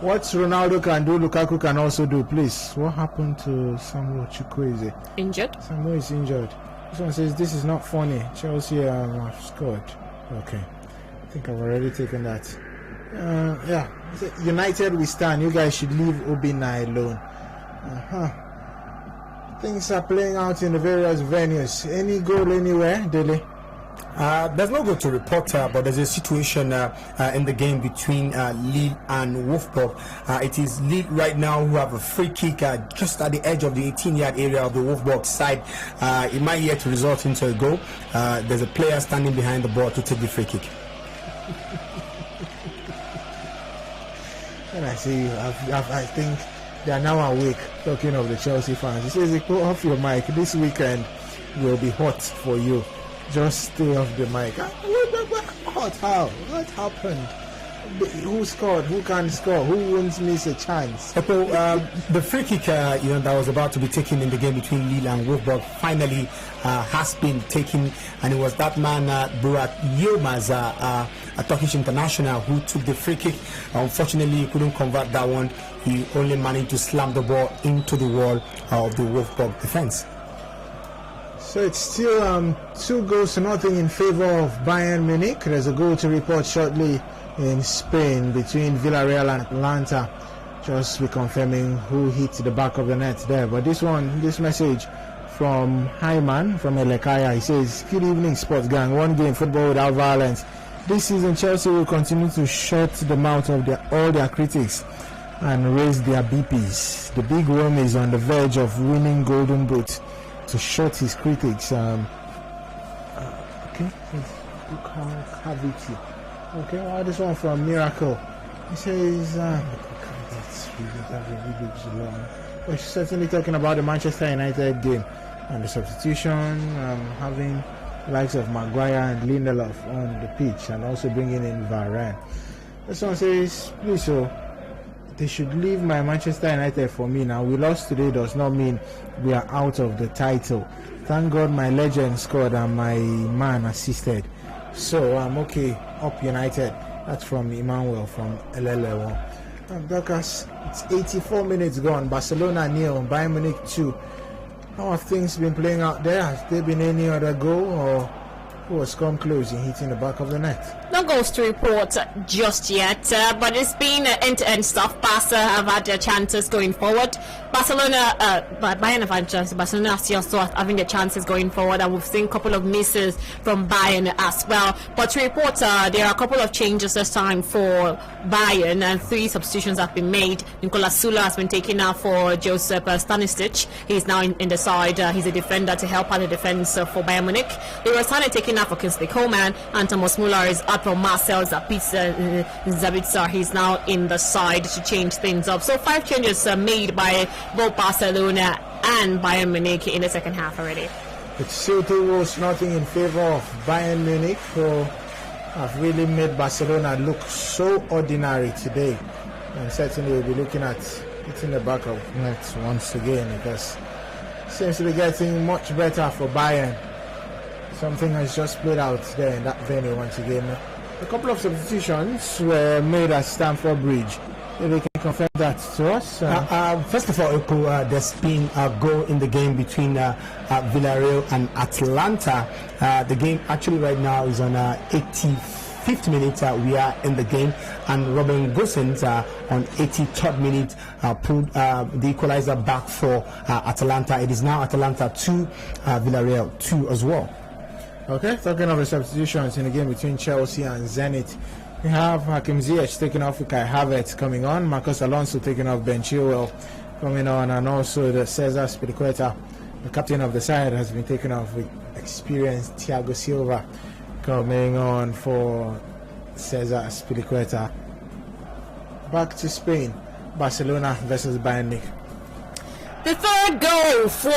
[SPEAKER 1] What Ronaldo can do, Lukaku can also do. Please, what happened to Samuel Chukwueze?
[SPEAKER 2] Injured?
[SPEAKER 1] Samuel is injured. This one says, this is not funny. Chelsea have scored. Okay. I think I've already taken that. Yeah. United we stand. You guys should leave Obina alone. Things are playing out in the various venues. Any goal anywhere, Dele?
[SPEAKER 3] There's no goal to report, but there's a situation in the game between Lille and Wolfsburg. It is Lille right now who have a free kick just at the edge of the 18-yard area of the Wolfsburg side. It might yet result into a goal. There's a player standing behind the ball to take the free kick.
[SPEAKER 1] And I see you, I think they are now awake, talking of the Chelsea fans. He says, go off your mic. This weekend will be hot for you. Just stay off the mic. Hot? How? What happened? Who scored? Who can score? Who won't miss a chance?
[SPEAKER 3] The free kick, that was about to be taken in the game between Lille and Wolfsburg finally has been taken, and it was that man, Burak Yilmaz, a Turkish international, who took the free kick. Unfortunately, he couldn't convert that one. He only managed to slam the ball into the wall of the Wolfsburg defense.
[SPEAKER 1] So it's still 2-0 in favor of Bayern Munich. There's a goal to report shortly in Spain between Villarreal and Atlanta. Just reconfirming who hit the back of the net there. But this message from Hyman from Elekaya. He says, "Good evening, sports gang. One game, football without violence. This season, Chelsea will continue to shut the mouth of all their critics and raise their BPs. The big worm is on the verge of winning Golden Boot to shut his critics." Okay, okay, well, this one from Miracle. He says, we're certainly talking about the Manchester United game and the substitution, having the likes of Maguire and Lindelof on the pitch, and also bringing in Varane. This one says, please, they should leave my Manchester United for me now. We lost today does not mean we are out of the title. Thank God my legend scored and my man assisted. So I'm okay, up United. That's from Emmanuel from LLL. Dorcas, it's 84 minutes gone. Barcelona 0, Bayern Munich 2. How have things been playing out there? Has there been any other goal, or who has come close in hitting the back of the net?
[SPEAKER 2] No goals to report just yet, but it's been end-to-end stuff. Barca have had their chances going forward. Bayern have had chances. Barcelona also having their chances going forward, and we've seen a couple of misses from Bayern as well. But to report, there are a couple of changes this time for Bayern, and 3 substitutions have been made. Nicolas Sula has been taken out for Josep Stanisic. He's now in the side. He's a defender to help out the defense for Bayern Munich. They were taken out for Kingsley Coman, and Thomas Muller is out from Marcel Sabitzer. He's now in the side to change things up. So 5 changes made by both Barcelona and Bayern Munich in the second half already.
[SPEAKER 1] It's still 2-0 in favor of Bayern Munich, who have really made Barcelona look so ordinary today. And certainly we'll be looking at it in the back of net once again, because it seems to be getting much better for Bayern. Something has just played out there in that venue once again. A couple of substitutions were made at Stamford Bridge. If they can confirm that to us.
[SPEAKER 3] First of all, Ekpo, there's been a goal in the game between Villarreal and Atlanta. The game actually right now is on 85th minute. We are in the game, and Robin Gosens on 83rd minute pulled the equalizer back for Atalanta. It is now Atalanta 2, Villarreal 2 as well.
[SPEAKER 1] Okay, talking of the substitutions in the game between Chelsea and Zenit, we have Hakim Ziyech taking off with Kai Havertz coming on, Marcos Alonso taking off Ben Chilwell coming on, and also the Cesar Spilicueta, the captain of the side, has been taken off with experienced Thiago Silva coming on for Cesar Spilicueta. Back to Spain, Barcelona versus Bayern Munich.
[SPEAKER 2] The third goal for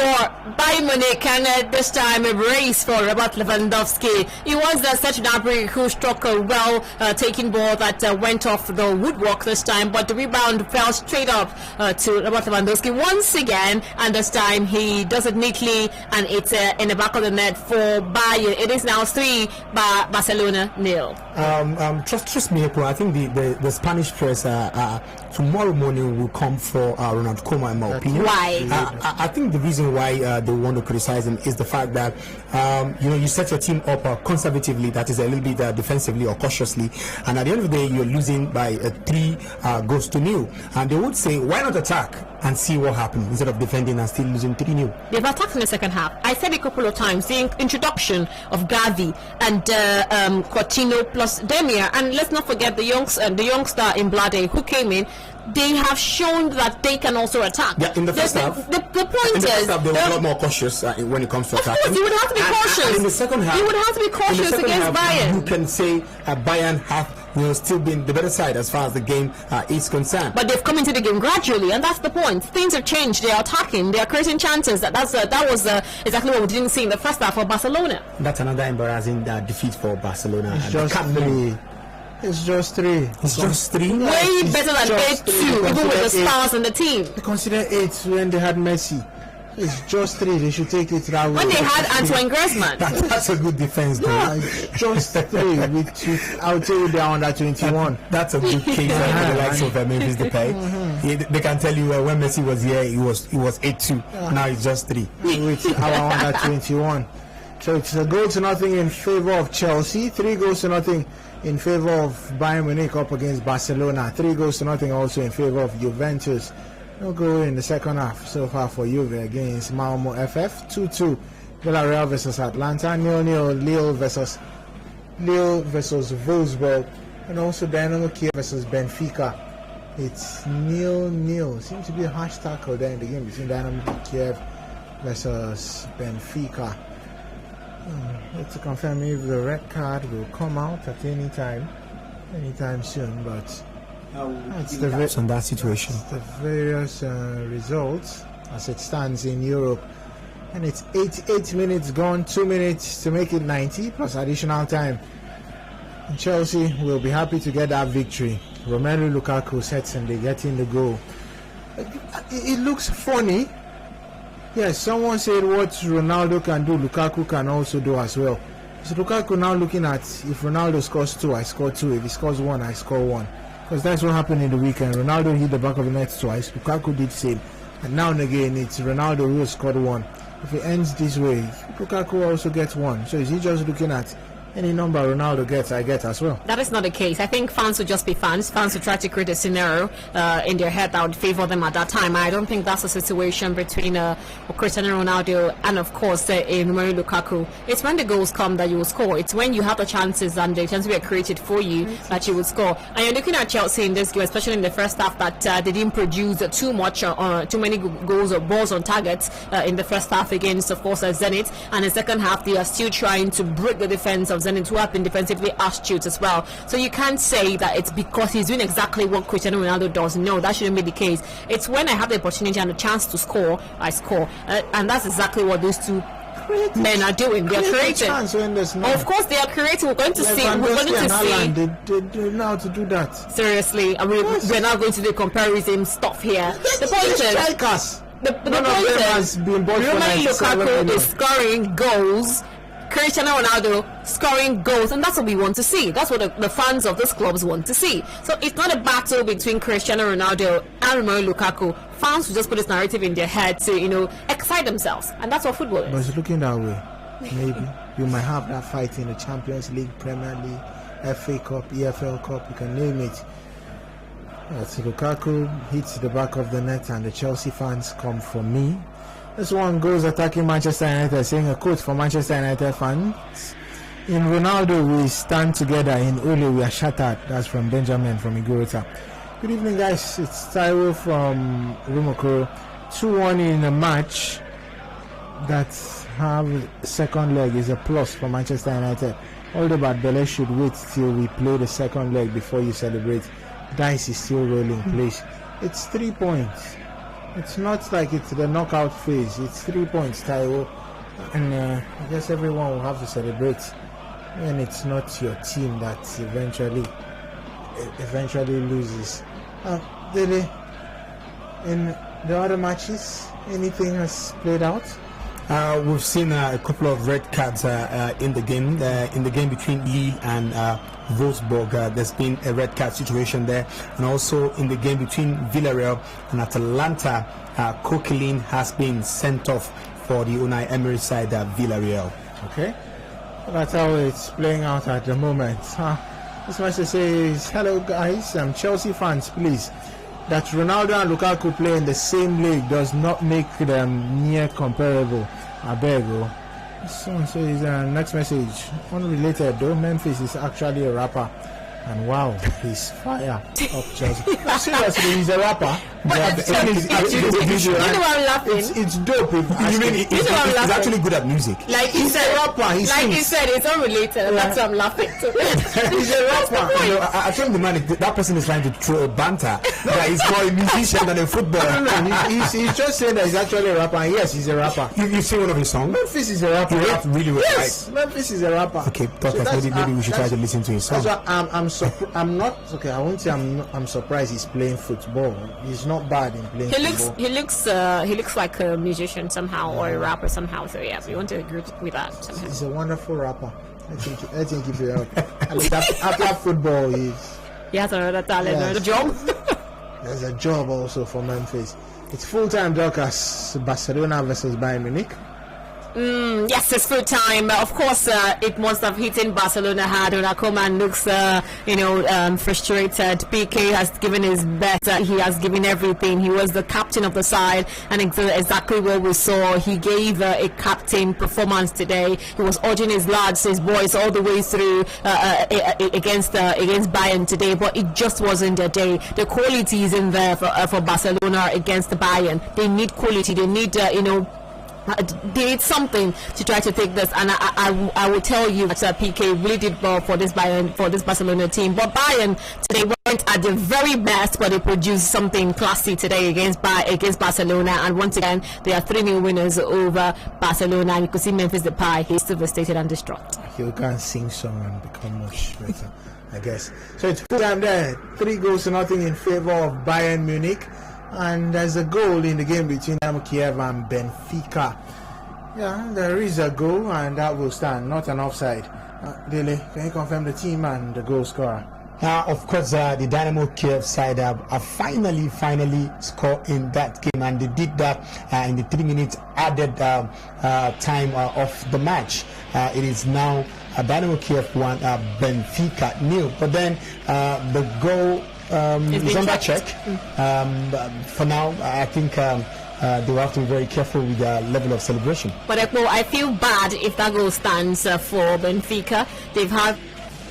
[SPEAKER 2] Bayern Munich, and this time a brace for Robert Lewandowski. It was Serge Gnabry who struck a well-taken ball that went off the woodwork this time, but the rebound fell straight up to Robert Lewandowski once again, and this time he does it neatly, and it's in the back of the net for Bayern. It is now 3, Barcelona 0.
[SPEAKER 3] Trust me, Ekpo, I think the Spanish press tomorrow morning will come for Ronald Koeman, in my opinion.
[SPEAKER 2] Why?
[SPEAKER 3] I think the reason why they want to criticize him is the fact that you set your team up conservatively, that is a little bit defensively or cautiously, and at the end of the day you're losing by 3 goals to 0, and they would say, why not attack and see what happens instead of defending and still losing 3-0.
[SPEAKER 2] They've attacked in the second half. I said a couple of times, the introduction of Gavi and Coutinho plus Demir, and let's not forget the youngster in Blade who came in. They have shown that they can also attack.
[SPEAKER 3] Yeah, in the first half.
[SPEAKER 2] The point is,
[SPEAKER 3] they were a lot more cautious when it comes to attacking.
[SPEAKER 2] Of course, you would have to be cautious.
[SPEAKER 3] And in the second half,
[SPEAKER 2] you would have to be cautious against Bayern.
[SPEAKER 3] You can say Bayern have still been the better side as far as the game is concerned.
[SPEAKER 2] But they've come into the game gradually, and that's the point. Things have changed. They are attacking. They are creating chances. That was exactly what we didn't see in the first half for Barcelona.
[SPEAKER 3] That's another embarrassing defeat for Barcelona.
[SPEAKER 1] It's just It's just 3.
[SPEAKER 3] It's just 3.
[SPEAKER 2] Way better than 8-2, even with the stars on the team.
[SPEAKER 1] They consider 8 when they had Messi. It's just 3. They should take it that way.
[SPEAKER 2] When they had Antoine Griezmann.
[SPEAKER 3] That's a good defense, though.
[SPEAKER 1] Yeah, just 3. I'll tell you they're under 21.
[SPEAKER 3] That's a good case for the likes of Memphis Depay. They can tell you when Messi was here, it was 8-2. Now it's just 3.
[SPEAKER 1] With our under 21. So it's a goal to nothing in favor of Chelsea. 3 goals to nothing in favor of Bayern Munich up against Barcelona. 3 goals to nothing also in favor of Juventus. No goal in the second half so far for Juve against Malmo FF. 2-2 Villarreal versus Atlanta. 0-0 Lille versus Wolfsburg. And also Dynamo Kiev versus Benfica. It's 0-0. Seems to be a harsh tackle there in the game between Dynamo Kiev versus Benfica. Let's confirm if the red card will come out at anytime soon, but that's
[SPEAKER 3] on that situation.
[SPEAKER 1] The various results as it stands in Europe, and it's 88 minutes gone, 2 minutes to make it 90 plus additional time. And Chelsea will be happy to get that victory. Romelu Lukaku sets and they get in the goal. It looks funny. Yes, someone said what Ronaldo can do, Lukaku can also do as well. So Lukaku now looking at, if Ronaldo scores 2, I score 2. If he scores 1, I score 1. Because that's what happened in the weekend. Ronaldo hit the back of the net twice. Lukaku did same. And now and again, it's Ronaldo who scored 1. If it ends this way, Lukaku also gets 1. So is he just looking at any number Ronaldo gets, I get as well?
[SPEAKER 2] That is not the case. I think fans would just be fans. Fans would try to create a scenario in their head that would favor them at that time. I don't think that's a situation between Cristiano Ronaldo and, of course, Romelu Lukaku. It's when the goals come that you will score. It's when you have the chances and the chances were created for you that you will score. And you're looking at Chelsea in this game, especially in the first half, that they didn't produce too many goals or balls on targets in the first half against, of course, Zenit. And in the second half, they are still trying to break the defense of Zenit, who have been defensively astute as well. So you can't say that it's because he's doing exactly what Cristiano Ronaldo does. No, that shouldn't be the case. It's when I have the opportunity and the chance to score, I score. And that's exactly what those two men are doing. They're creating. Of course, they are creating. We're going to see. We're going to see.
[SPEAKER 1] They know how to do that.
[SPEAKER 2] Seriously, I mean, we're now going to do comparison stuff here. The point is, the point is, Romelu Lukaku is scoring goals. Cristiano Ronaldo scoring goals, and that's what we want to see. That's what the fans of these clubs want to see. So it's not a battle between Cristiano Ronaldo and Romelu Lukaku. Fans will just put this narrative in their head to, excite themselves, and that's what football is.
[SPEAKER 1] But it's looking that way. Maybe you might have that fight in the Champions League, Premier League, FA Cup, EFL Cup, you can name it. So Lukaku hits the back of the net, and the Chelsea fans come for me. This one goes attacking Manchester United, saying a quote for Manchester United fans: "In Ronaldo we stand together, in Ole we are shattered." That's from Benjamin from Igorota. Good evening, guys. It's Taiwo from Rumokoro. 2-1 in a match that have second leg is a plus for Manchester United. Although Bad should wait till we play the second leg before you celebrate. Dice is still rolling, please. It's 3 points. It's not like it's the knockout phase. It's 3 points, Taiwo. And I guess everyone will have to celebrate when it's not your team that eventually loses. Dele, in the other matches, anything has played out?
[SPEAKER 3] We've seen a couple of red cards in the game. In the game between Lille and Wolfsburg, there's been a red card situation there, and also in the game between Villarreal and Atalanta, Koki has been sent off for the Unai Emery side, Villarreal.
[SPEAKER 1] Okay, that's how it's playing out at the moment. This message says, "Hello guys, Chelsea fans, please. That Ronaldo and Lukaku play in the same league does not make them near comparable. I beg you." Someone says, next message, unrelated though, Memphis is actually a rapper. And wow, he's fire up Chelsea. Seriously, he's a rapper.
[SPEAKER 2] It's
[SPEAKER 1] dope.
[SPEAKER 3] He's actually good at music.
[SPEAKER 2] Like
[SPEAKER 1] he's a rapper.
[SPEAKER 2] He said, it's unrelated. Yeah. That's why I'm laughing.
[SPEAKER 1] He's a rapper.
[SPEAKER 3] I think the man, that person is trying to throw a banter. That he's more a musician than a footballer.
[SPEAKER 1] No, he's just saying that he's actually a rapper. And yes, he's a rapper.
[SPEAKER 3] You sing one of his songs?
[SPEAKER 1] Memphis is a rapper.
[SPEAKER 3] He raps really well.
[SPEAKER 1] Yes, Memphis is a rapper.
[SPEAKER 3] Okay, Dorcas, maybe we should try to listen to his song.
[SPEAKER 1] That's why I'm I'm not okay. I won't say I'm surprised he's playing football. He's not bad in playing football.
[SPEAKER 2] He looks like a musician somehow, or a rapper somehow. So yeah, we want to agree with that somehow.
[SPEAKER 1] He's a wonderful rapper. I think if you after football, he
[SPEAKER 2] has another talent, another job.
[SPEAKER 1] There's a job also for Memphis. It's full-time, Dorcas. Barcelona versus Bayern Munich.
[SPEAKER 2] Yes, it's full time. Of course, it must have hit Barcelona hard. Koeman looks, frustrated. PK has given his best. He has given everything. He was the captain of the side, and exactly what we saw. He gave a captain performance today. He was urging his lads, his boys, all the way through against Bayern today. But it just wasn't a day. The quality is in there for Barcelona against the Bayern. They need quality. They need they need something to try to take this, and I will tell you that PK really did well for this Barcelona team. But Bayern today weren't at the very best, but they produced something classy today against Barcelona. And once again, they are 3-0 winners over Barcelona. And you could see Memphis Depay. He's devastated and distraught.
[SPEAKER 1] You can sing song and become much better, I guess. So it's full time there. 3-0 in favor of Bayern Munich. And there's a goal in the game between Dynamo Kiev and Benfica. Yeah, there is a goal, and that will stand, not an offside. Lily, can you confirm the team and the goal scorer?
[SPEAKER 3] Of course, the Dynamo Kiev side have finally scored in that game, and they did that in the 3 minutes added time of the match. It is now Dynamo Kiev 1, Benfica 0. But then the goal is under check. For now, I think they will have to be very careful with their level of celebration.
[SPEAKER 2] But Ekpo, I feel bad if that goal stands for Benfica. They've had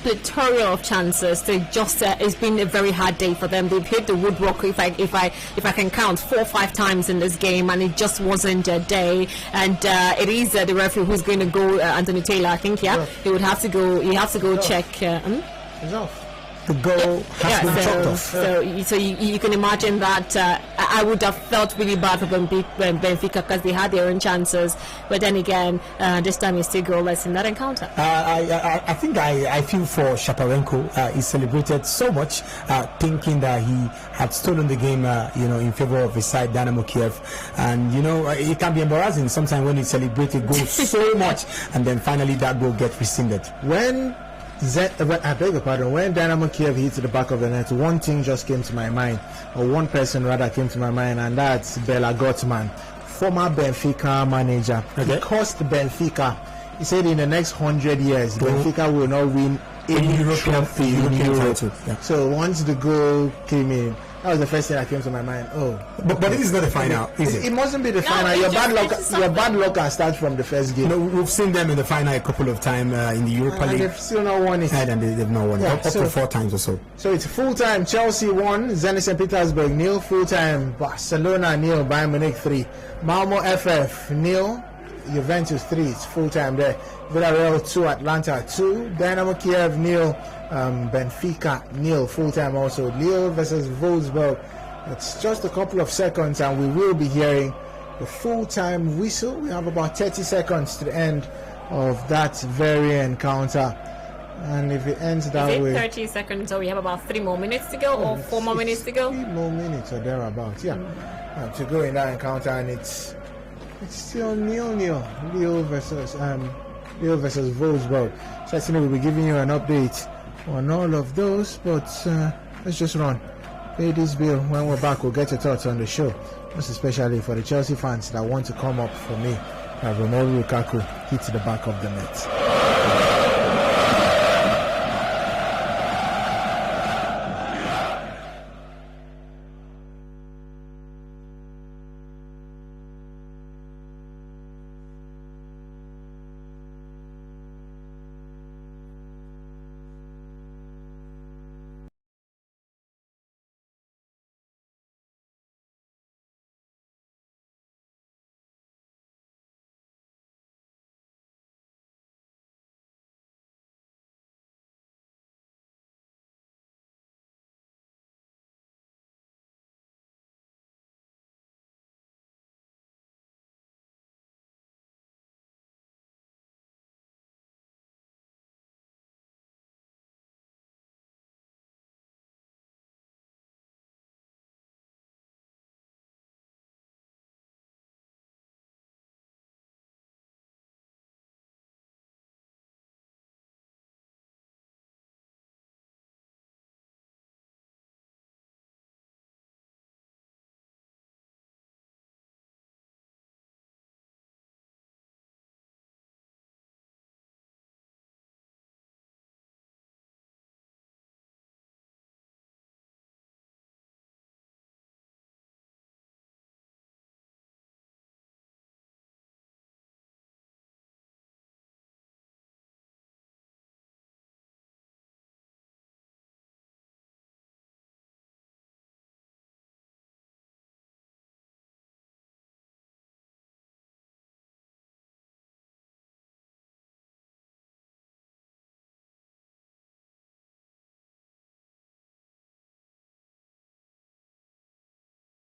[SPEAKER 2] plethora of chances. They just it's been a very hard day for them. They've hit the woodwork, if I can count, 4 or 5 times in this game, and it just wasn't a day. And it is the referee who's going to go, Anthony Taylor, I think. Yeah, he would have to go. He has to go check.
[SPEAKER 1] It's off.
[SPEAKER 3] The goal has been chopped off.
[SPEAKER 2] So you can imagine that I would have felt really bad for Benfica because they had their own chances. But then again, this time he's still goalless in that encounter.
[SPEAKER 3] I think I feel for Shaparenko. He celebrated so much, thinking that he had stolen the game, in favor of his side, Dynamo Kiev. And it can be embarrassing sometimes when he celebrated goals so much, and then finally that goal gets rescinded.
[SPEAKER 1] I beg your pardon. When Dynamo Kiev hit the back of the net, one thing just came to my mind, or one person rather came to my mind, and that's Bela Gottman, former Benfica manager. Okay. He cost Benfica. He said in the next 100 years, Benfica will not win any European title. Yeah. So once the goal came in, that was the first thing that came to my mind.
[SPEAKER 3] But this is not the final, is it?
[SPEAKER 1] It mustn't be the final. Your bad luck can start from the first game.
[SPEAKER 3] We've seen them in the final a couple of times in the Europa League.
[SPEAKER 1] They've still not won it.
[SPEAKER 3] And they've not won it. Up to 4 times or so.
[SPEAKER 1] So it's full time. Chelsea 1, Zenit St. Petersburg 0. Full time. Barcelona 0. Bayern Munich 3. Malmo FF 0. Juventus 3. It's full time there. Villarreal 2. Atlanta 2. Dynamo Kiev 0. Benfica 0. Full time also. Lille versus Wolfsburg. It's just a couple of seconds, and we will be hearing the full time whistle. We have about 30 seconds to the end of that very encounter. And if it ends that way,
[SPEAKER 2] 30 seconds, so we have about 3 more minutes to go, or 4 more minutes to go.
[SPEAKER 1] 3 more minutes or thereabouts, yeah. To go in that encounter, and it's still 0-0. Lille versus Wolfsburg. Certainly, we'll be giving you an update on all of those, but let's just run. Pay this bill. When we're back, we'll get your thoughts on the show, most especially for the Chelsea fans that want to come up for me. Romelu Lukaku hit the back of the net.